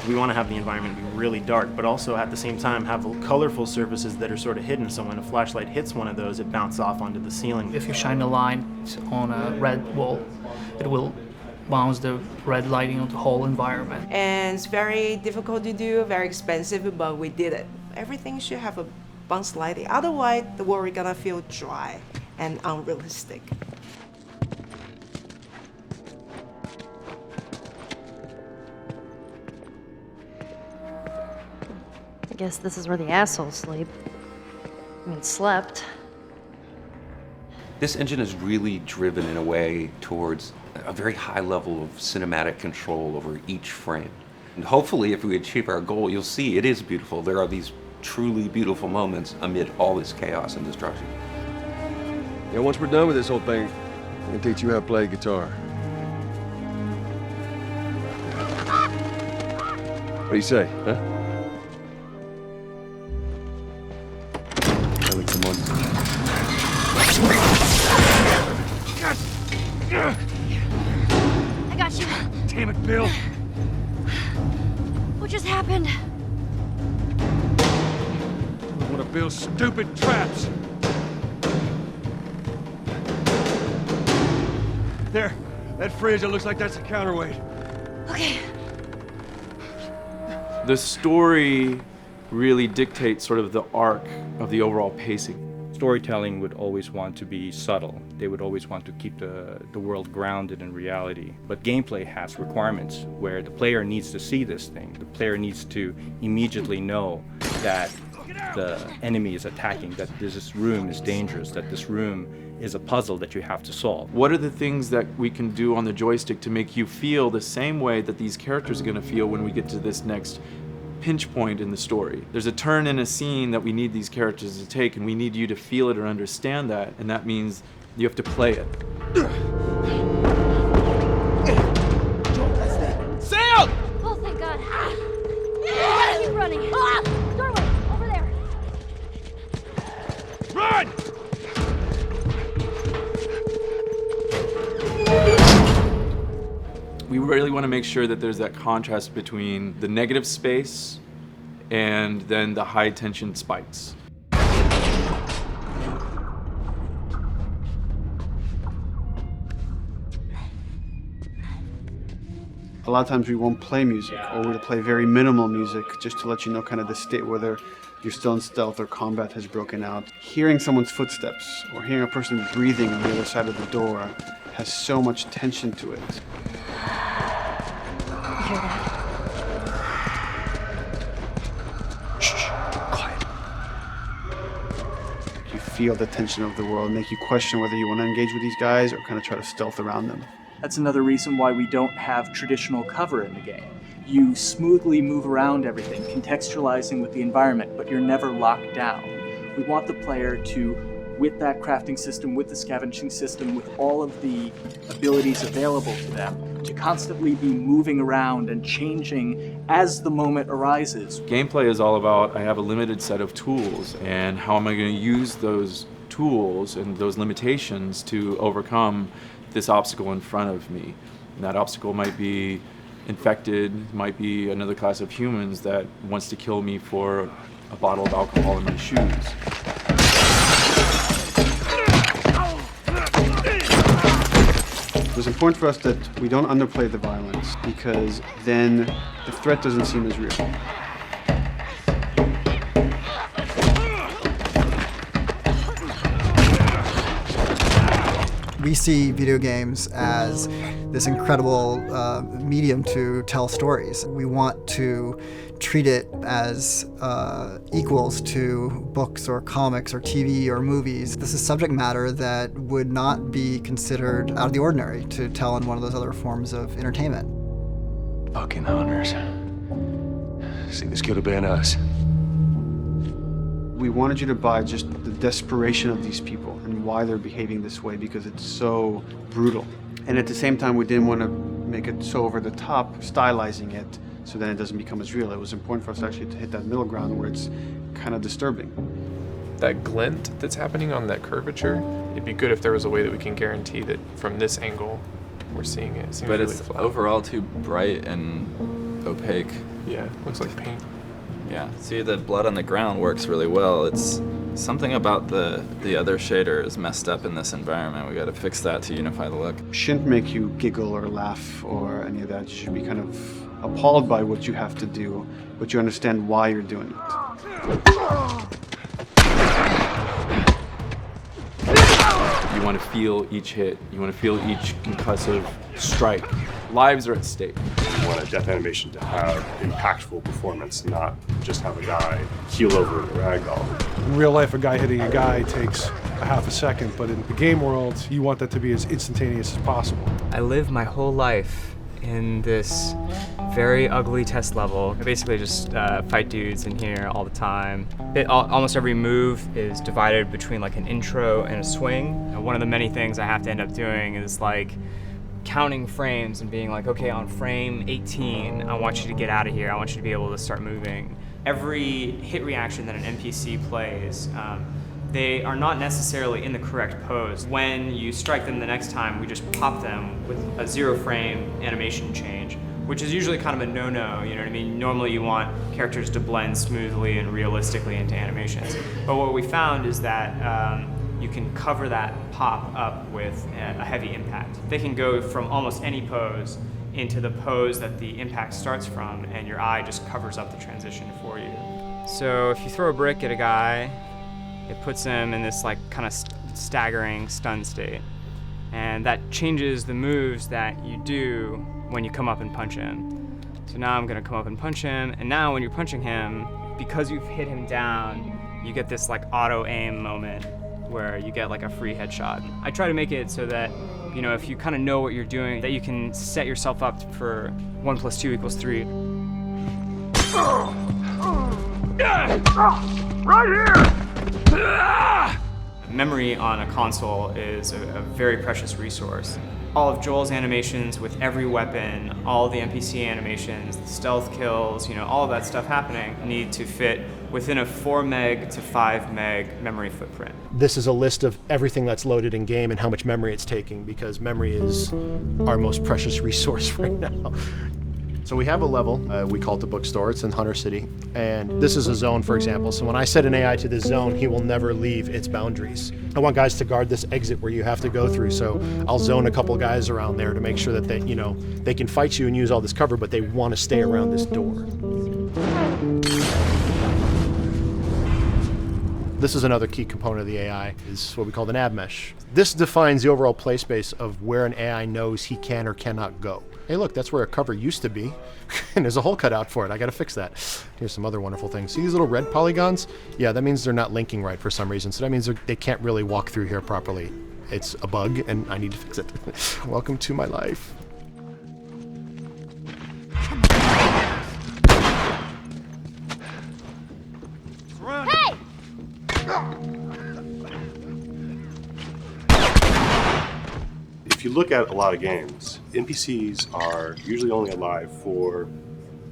We want to have the environment be really dark, but also at the same time have colorful surfaces that are sort of hidden, so when a flashlight hits one of those, it bounces off onto the ceiling. If you shine a light on a red wall, it will bounce the red lighting on the whole environment. And it's very difficult to do, very expensive, but we did it. Everything should have a bounce lighting, otherwise the world is gonna feel dry and unrealistic. I guess this is where the assholes sleep. I mean, slept. This engine is really driven in a way towards a very high level of cinematic control over each frame. And hopefully, if we achieve our goal, you'll see it is beautiful. There are these truly beautiful moments amid all this chaos and destruction. Yeah, once we're done with this whole thing, I can teach you how to play guitar. What do you say, huh? Come on. I got you. Damn it, Bill. What just happened? One of Bill's stupid traps. There, that fridge, it looks like that's a counterweight. Okay. The story really dictates sort of the arc of the overall pacing. Storytelling would always want to be subtle. They would always want to keep the world grounded in reality. But gameplay has requirements where the player needs to see this thing. The player needs to immediately know that the enemy is attacking, that this room is dangerous, that this room is a puzzle that you have to solve. What are the things that we can do on the joystick to make you feel the same way that these characters are going to feel when we get to this next pinch point in the story? There's a turn in a scene that we need these characters to take, and we need you to feel it or understand that, and that means you have to play it. Sail! Oh, thank God. Gotta keep running. Doorway, over there. Run! We really want to make sure that there's that contrast between the negative space and then the high tension spikes. A lot of times we won't play music, or we'll play very minimal music just to let you know kind of the state, whether you're still in stealth or combat has broken out. Hearing someone's footsteps or hearing a person breathing on the other side of the door has so much tension to it. You hear that? Shh, quiet. You feel the tension of the world, make you question whether you want to engage with these guys or kind of try to stealth around them. That's another reason why we don't have traditional cover in the game. You smoothly move around everything, contextualizing with the environment, but you're never locked down. We want the player to, with that crafting system, with the scavenging system, with all of the abilities available to them, to constantly be moving around and changing as the moment arises. Gameplay is all about, I have a limited set of tools, and how am I going to use those tools and those limitations to overcome this obstacle in front of me. And that obstacle might be infected, might be another class of humans that wants to kill me for a bottle of alcohol in my shoes. It was important for us that we don't underplay the violence, because then the threat doesn't seem as real. We see video games as this incredible medium to tell stories. We want to treat it as equals to books or comics or TV or movies. This is subject matter that would not be considered out of the ordinary to tell in one of those other forms of entertainment. Fucking honors. See, this could have been us. We wanted you to buy just the desperation of these people and why they're behaving this way, because it's so brutal. And at the same time, we didn't want to make it so over the top, stylizing it, so then it doesn't become as real. It was important for us actually to hit that middle ground where it's kind of disturbing. That glint that's happening on that curvature, it'd be good if there was a way that we can guarantee that from this angle, we're seeing it. It seems but really it's flat. Overall too bright and opaque. Yeah, looks like paint. Yeah, see, the blood on the ground works really well. It's something about the other shader is messed up in this environment. We got to fix that to unify the look. Shouldn't make you giggle or laugh or any of that. You should be kind of appalled by what you have to do, but you understand why you're doing it. You want to feel each hit. You want to feel each concussive strike. Lives are at stake. You want a death animation to have impactful performance, not just have a guy keel over in a ragdoll. In real life, a guy hitting a guy takes a half a second, but in the game world, you want that to be as instantaneous as possible. I live my whole life in this very ugly test level. I basically just fight dudes in here all the time. Almost every move is divided between like an intro and a swing. And one of the many things I have to end up doing is like counting frames and being like, okay, on frame 18, I want you to get out of here. I want you to be able to start moving. Every hit reaction that an NPC plays, they are not necessarily in the correct pose. When you strike them the next time, we just pop them with a 0 frame animation change, which is usually kind of a no-no, you know what I mean? Normally you want characters to blend smoothly and realistically into animations. But what we found is that you can cover that pop up with a heavy impact. They can go from almost any pose into the pose that the impact starts from, and your eye just covers up the transition for you. So if you throw a brick at a guy, it puts him in this like kind of staggering stun state. And that changes the moves that you do when you come up and punch him. So now I'm gonna come up and punch him, and now when you're punching him, because you've hit him down, you get this like auto aim moment where you get like a free headshot. I try to make it so that, you know, if you kind of know what you're doing, that you can set yourself up for 1 + 2 = 3. Right here! Memory on a console is a very precious resource. All of Joel's animations with every weapon, all the NPC animations, the stealth kills, you know, all of that stuff happening need to fit within a 4 meg to 5 meg memory footprint. This is a list of everything that's loaded in game and how much memory it's taking, because memory is our most precious resource right now. So we have a level, we call it the bookstore, it's in Hunter City, and this is a zone, for example. So when I set an AI to this zone, he will never leave its boundaries. I want guys to guard this exit where you have to go through, so I'll zone a couple guys around there to make sure that they, you know, they can fight you and use all this cover, but they want to stay around this door. This is another key component of the AI, is what we call the nav mesh. This defines the overall play space of where an AI knows he can or cannot go. Hey look, that's where a cover used to be, and there's a hole cut out for it. I gotta fix that. Here's some other wonderful things. See these little red polygons? Yeah, that means they're not linking right for some reason, so that means they can't really walk through here properly. It's a bug, and I need to fix it. Welcome to my life. Hey! If you look at a lot of games, NPCs are usually only alive for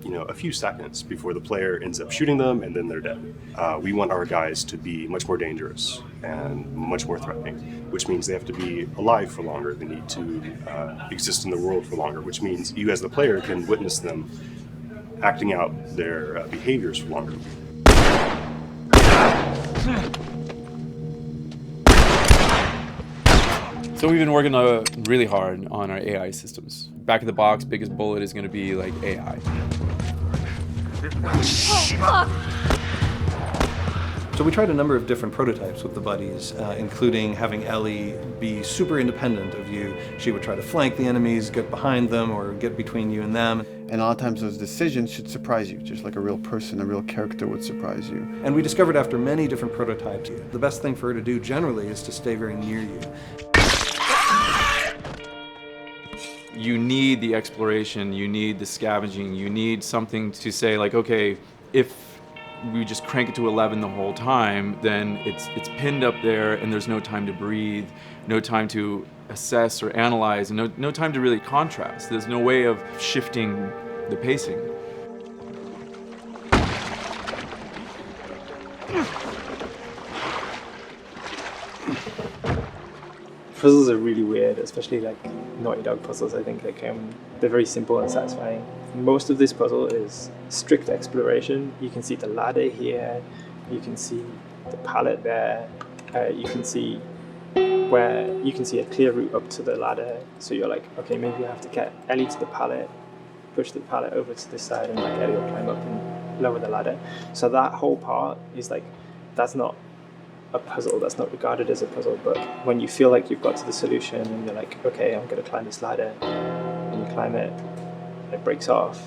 a few seconds before the player ends up shooting them and then they're dead. We want our guys to be much more dangerous and much more threatening, which means they have to be alive for longer. They need to exist in the world for longer, which means you as the player can witness them acting out their behaviors for longer. So we've been working really hard on our AI systems. Back of the box, biggest bullet is going to be like AI. So we tried a number of different prototypes with the buddies, including having Ellie be super independent of you. She would try to flank the enemies, get behind them, or get between you and them. And a lot of times those decisions should surprise you, just like a real person, a real character would surprise you. And we discovered after many different prototypes, the best thing for her to do generally is to stay very near you. You need the exploration, you need the scavenging, you need something to say like, okay, if we just crank it to 11 the whole time, then it's pinned up there and there's no time to breathe, no time to assess or analyze, and no time to really contrast. There's no way of shifting the pacing. Puzzles are really weird, especially like Naugty Dog puzzles. I think they're very simple and satisfying. Most of this puzzle is strict exploration. You can see the ladder here, you can see the pallet there, you can see a clear route up to the ladder. So you're like, okay, maybe you have to get Ellie to the pallet, push the pallet over to this side, and like Ellie will climb up and lower the ladder. So that whole part is like, that's not a puzzle, that's not regarded as a puzzle, but when you feel like you've got to the solution and you're like, okay, I'm going to climb this ladder, and you climb it, and it breaks off,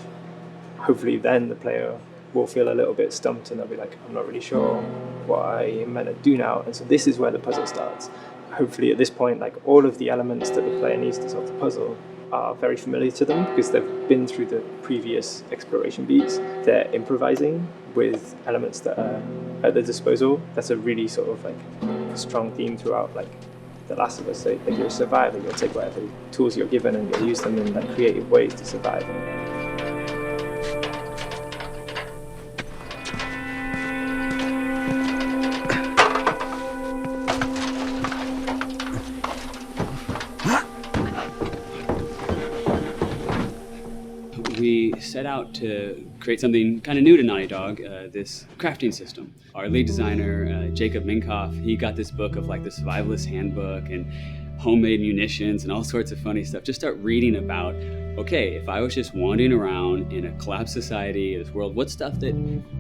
hopefully then the player will feel a little bit stumped and they'll be like, I'm not really sure what I am meant to do now, and so this is where the puzzle starts. Hopefully at this point, like all of the elements that the player needs to solve the puzzle are very familiar to them because they've been through the previous exploration beats. They're improvising with elements that are at their disposal. That's a really sort of like strong theme throughout like The Last of Us. So like you're a survivor, you'll take whatever tools you're given and you'll use them in like creative ways to survive. We set out to create something kind of new to Naugty Dog, this crafting system. Our lead designer, Jacob Minkoff, he got this book of like the survivalist handbook and homemade munitions and all sorts of funny stuff. Just start reading about, okay, if I was just wandering around in a collapsed society, this world, what stuff that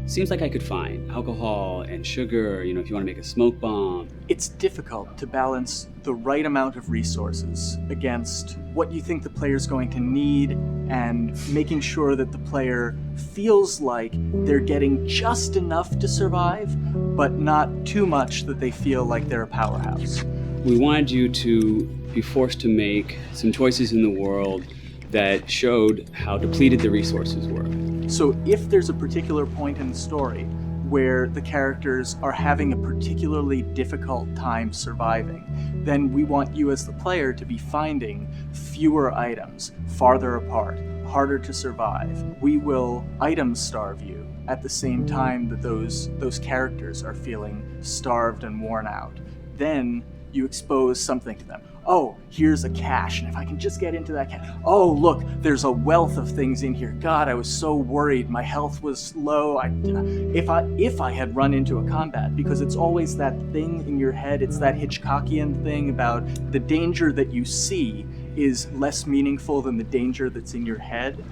seems like I could find? Alcohol and sugar, if you want to make a smoke bomb. It's difficult to balance the right amount of resources against what you think the player's going to need and making sure that the player feels like they're getting just enough to survive, but not too much that they feel like they're a powerhouse. We wanted you to be forced to make some choices in the world that showed how depleted the resources were. So if there's a particular point in the story where the characters are having a particularly difficult time surviving, then we want you as the player to be finding fewer items, farther apart, harder to survive. We will item starve you at the same time that those characters are feeling starved and worn out. Then you expose something to them. Oh, here's a cache, and if I can just get into that cache. Oh, look, there's a wealth of things in here. God, I was so worried. My health was low. If I had run into a combat, because it's always that thing in your head, it's that Hitchcockian thing about the danger that you see is less meaningful than the danger that's in your head.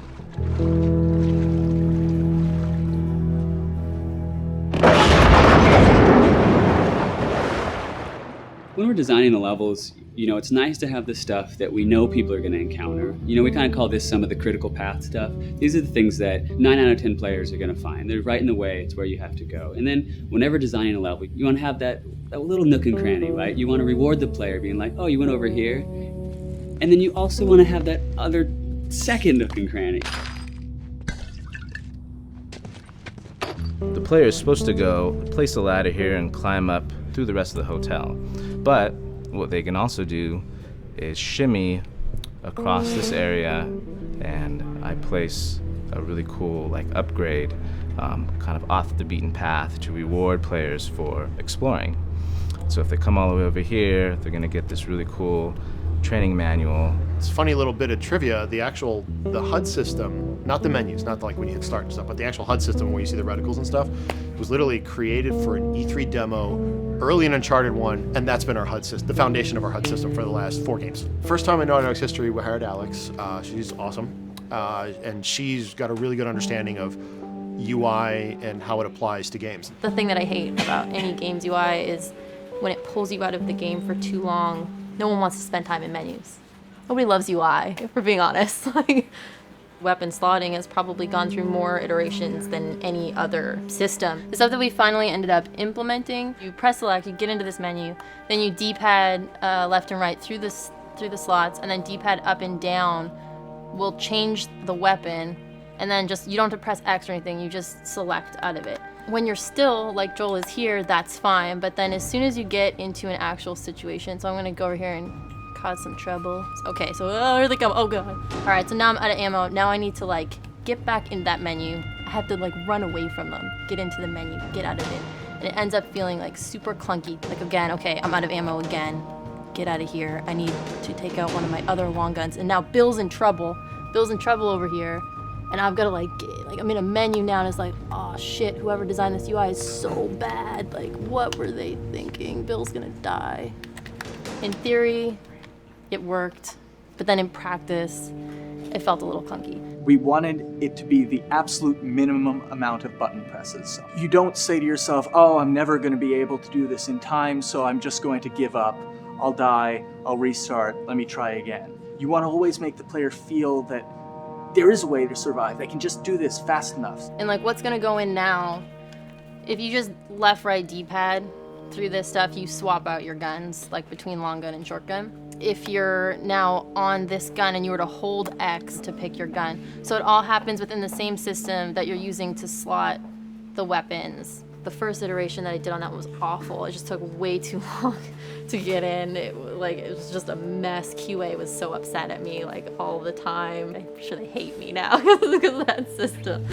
When we're designing the levels, it's nice to have the stuff that we know people are going to encounter. We kind of call this some of the critical path stuff. These are the things that 9 out of 10 players are going to find. They're right in the way. It's where you have to go. And then whenever designing a level, you want to have that little nook and cranny, right? You want to reward the player being like, oh, you went over here. And then you also want to have that other second nook and cranny. The player is supposed to go place a ladder here and climb up through the rest of the hotel. But what they can also do is shimmy across this area, and I place a really cool like upgrade, kind of off the beaten path to reward players for exploring. So if they come all the way over here, they're gonna get this really cool training manual. It's a funny little bit of trivia. The HUD system, not the menus, not like when you hit start and stuff, but the actual HUD system where you see the reticles and stuff, was literally created for an E3 demo early in Uncharted 1, and that's been our HUD system, the foundation of our HUD system for the last 4 games. First time in Naugty Dog's history, we hired Alex. She's awesome, and she's got a really good understanding of UI and how it applies to games. The thing that I hate about any game's UI is when it pulls you out of the game for too long. No one wants to spend time in menus. Nobody loves UI, if we're being honest. Like, weapon slotting has probably gone through more iterations than any other system. The stuff that we finally ended up implementing, you press select, you get into this menu, then you D-pad left and right through the slots, and then D-pad up and down will change the weapon, and then just, you don't have to press X or anything, you just select out of it. When you're still, like Joel is here, that's fine, but then as soon as you get into an actual situation, so I'm gonna go over here and cause some trouble. Okay, so here they come, oh god. All right, so now I'm out of ammo. Now I need to like get back in that menu. I have to like run away from them, get into the menu, get out of it. And it ends up feeling like super clunky. Like again, okay, I'm out of ammo again. Get out of here. I need to take out one of my other long guns. And now Bill's in trouble. Bill's in trouble over here. And I've got to like I'm in a menu now and it's like, oh shit, whoever designed this UI is so bad. Like, what were they thinking? Bill's gonna die. In theory, it worked, but then in practice, it felt a little clunky. We wanted it to be the absolute minimum amount of button presses. You don't say to yourself, oh, I'm never gonna be able to do this in time, so I'm just going to give up. I'll die, I'll restart, let me try again. You want to always make the player feel that there is a way to survive. They can just do this fast enough. And like what's gonna go in now, if you just left, right, D-pad through this stuff, you swap out your guns, like between long gun and short gun. If you're now on this gun and you were to hold X to pick your gun. So it all happens within the same system that you're using to slot the weapons. The first iteration that I did on that was awful. It just took way too long to get in. It was just a mess. QA was so upset at me like all the time. I'm sure they hate me now because of that system.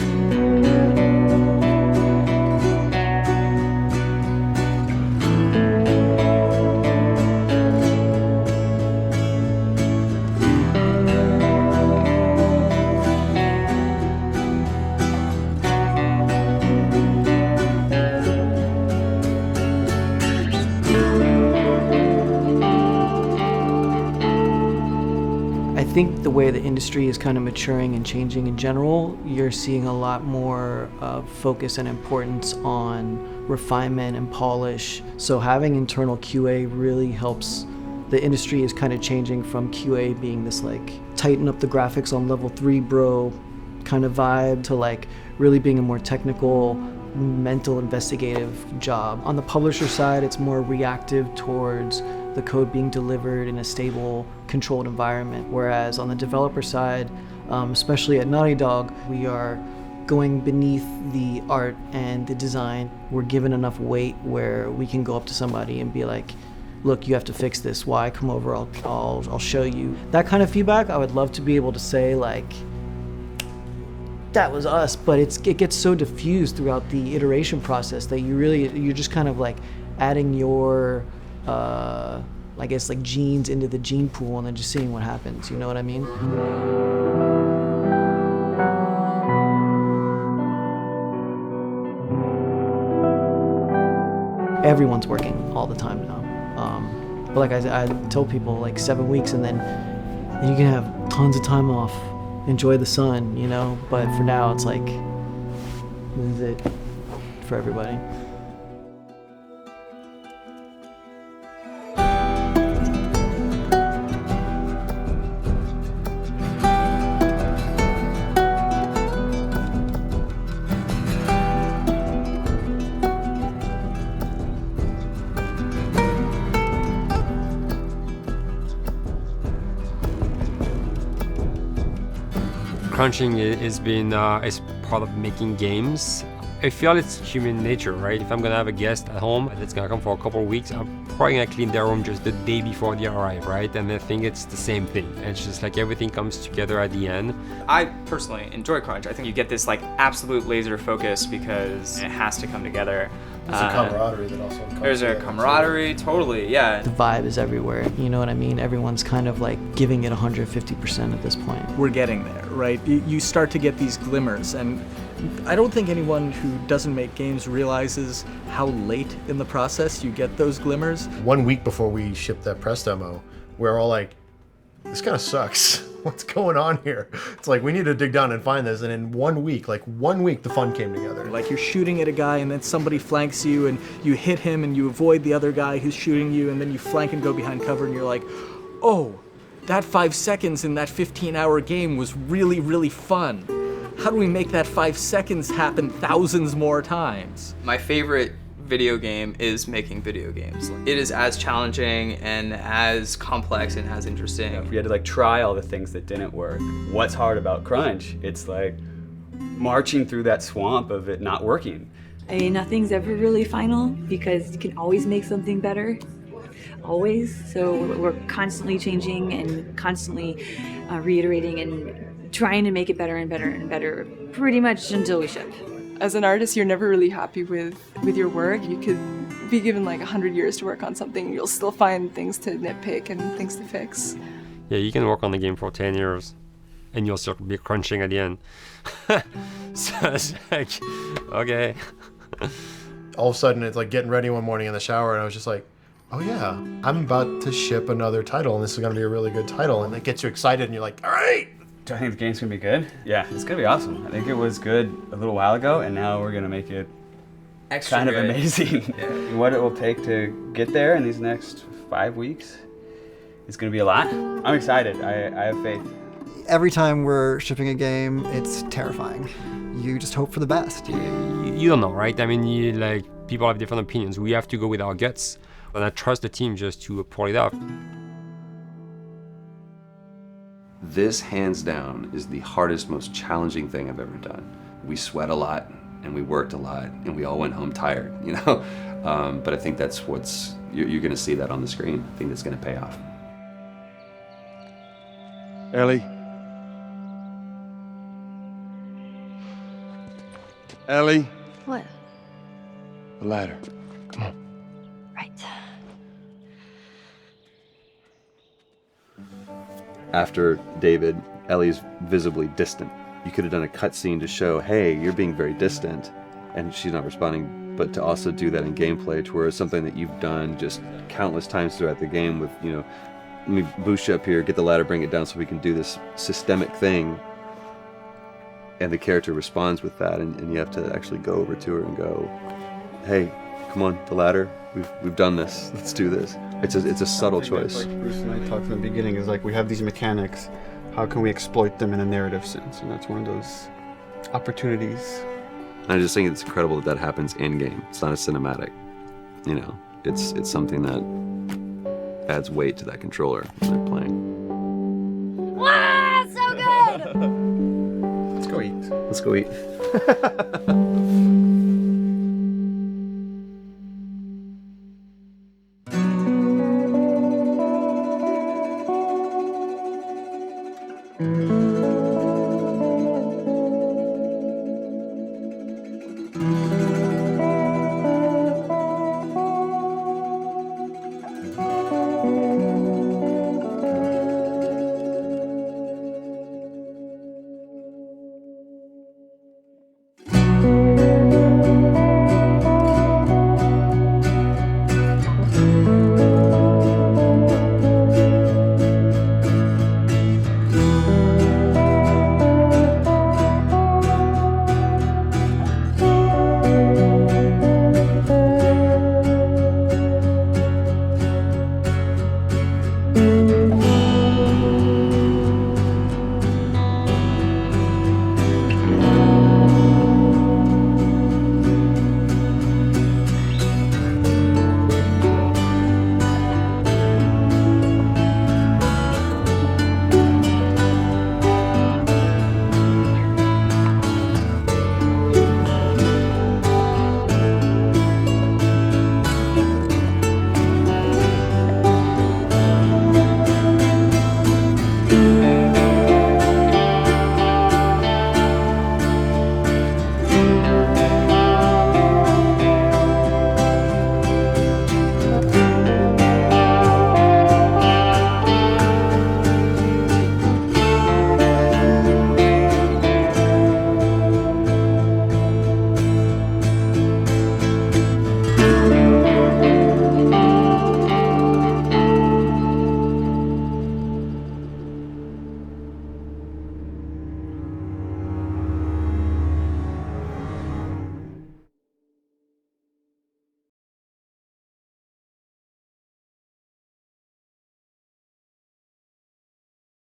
I think the way the industry is kind of maturing and changing in general, you're seeing a lot more focus and importance on refinement and polish. So having internal QA really helps. The industry is kind of changing from QA being this like tighten up the graphics on level 3 bro kind of vibe to like really being a more technical, mental investigative job. On the publisher side, it's more reactive towards the code being delivered in a stable, controlled environment. Whereas on the developer side, especially at Naugty Dog, we are going beneath the art and the design. We're given enough weight where we can go up to somebody and be like, look, you have to fix this. Why? Come over, I'll show you. That kind of feedback, I would love to be able to say like, that was us, but it gets so diffused throughout the iteration process that you're just kind of like adding your I guess like genes into the gene pool and then just seeing what happens, you know what I mean? Everyone's working all the time now. But like I tell people, like 7 weeks and then you can have tons of time off, enjoy the sun, you know? But for now, it's like, this is it for everybody. Crunching is part of making games, I feel it's human nature, right? If I'm gonna have a guest at home that's gonna come for a couple of weeks, I'm probably gonna clean their room just the day before they arrive, right? And I think it's the same thing. It's just like everything comes together at the end. I personally enjoy crunch. I think you get this like absolute laser focus because it has to come together. There's a camaraderie that also comes There's a camaraderie, totally, yeah. The vibe is everywhere, you know what I mean? Everyone's kind of like giving it 150% at this point. We're getting there, right? You start to get these glimmers, and I don't think anyone who doesn't make games realizes how late in the process you get those glimmers. 1 week before we shipped that press demo, we're all like, this kind of sucks. What's going on here? It's like, we need to dig down and find this. And in 1 week, like 1 week, the fun came together. Like you're shooting at a guy and then somebody flanks you and you hit him and you avoid the other guy who's shooting you, and then you flank and go behind cover and you're like, oh, that 5 seconds in that 15-hour game was really, really fun. How do we make that 5 seconds happen thousands more times? My favorite video game is making video games. It is as challenging and as complex and as interesting. If we had to like try all the things that didn't work, what's hard about crunch? It's like marching through that swamp of it not working. I mean, nothing's ever really final because you can always make something better, always. So we're constantly changing and constantly reiterating and trying to make it better and better and better, pretty much until we ship. As an artist, you're never really happy with your work. You could be given like 100 years to work on something, you'll still find things to nitpick and things to fix. Yeah, you can work on the game for 10 years and you'll still be crunching at the end. So it's like, okay. All of a sudden, it's like getting ready one morning in the shower, and I was just like, oh yeah, I'm about to ship another title, and this is going to be a really good title, and it gets you excited, and you're like, all right. Do I think the game's gonna be good? Yeah, it's gonna be awesome. I think it was good a little while ago, and now we're gonna make it extra kind good. of amazing. Yeah. What it will take to get there in these next 5 weeks, it's gonna be a lot. I'm excited. I have faith. Every time we're shipping a game, it's terrifying. You just hope for the best. You don't know, right? I mean, people have different opinions. We have to go with our guts, and I trust the team just to pull it off. This, hands down, is the hardest, most challenging thing I've ever done. We sweat a lot, and we worked a lot, and we all went home tired, you know? But I think that's you're gonna see that on the screen. I think that's gonna pay off. Ellie? Ellie? What? The ladder. Come on. Right. After David, Ellie's visibly distant. You could have done a cutscene to show, hey, you're being very distant, and she's not responding, but to also do that in gameplay to where it's something that you've done just countless times throughout the game with, you know, let me boost you up here, get the ladder, bring it down so we can do this systemic thing, and the character responds with that, and you have to actually go over to her and go, hey, come on, the ladder, we've done this, let's do this. It's a subtle choice. Like Bruce and I talked in the beginning, is like we have these mechanics, how can we exploit them in a narrative sense? And that's one of those opportunities. I just think it's incredible that happens in-game. It's not a cinematic, you know, it's something that adds weight to that controller when they're playing. Wow, so good! Let's go eat. Let's go eat.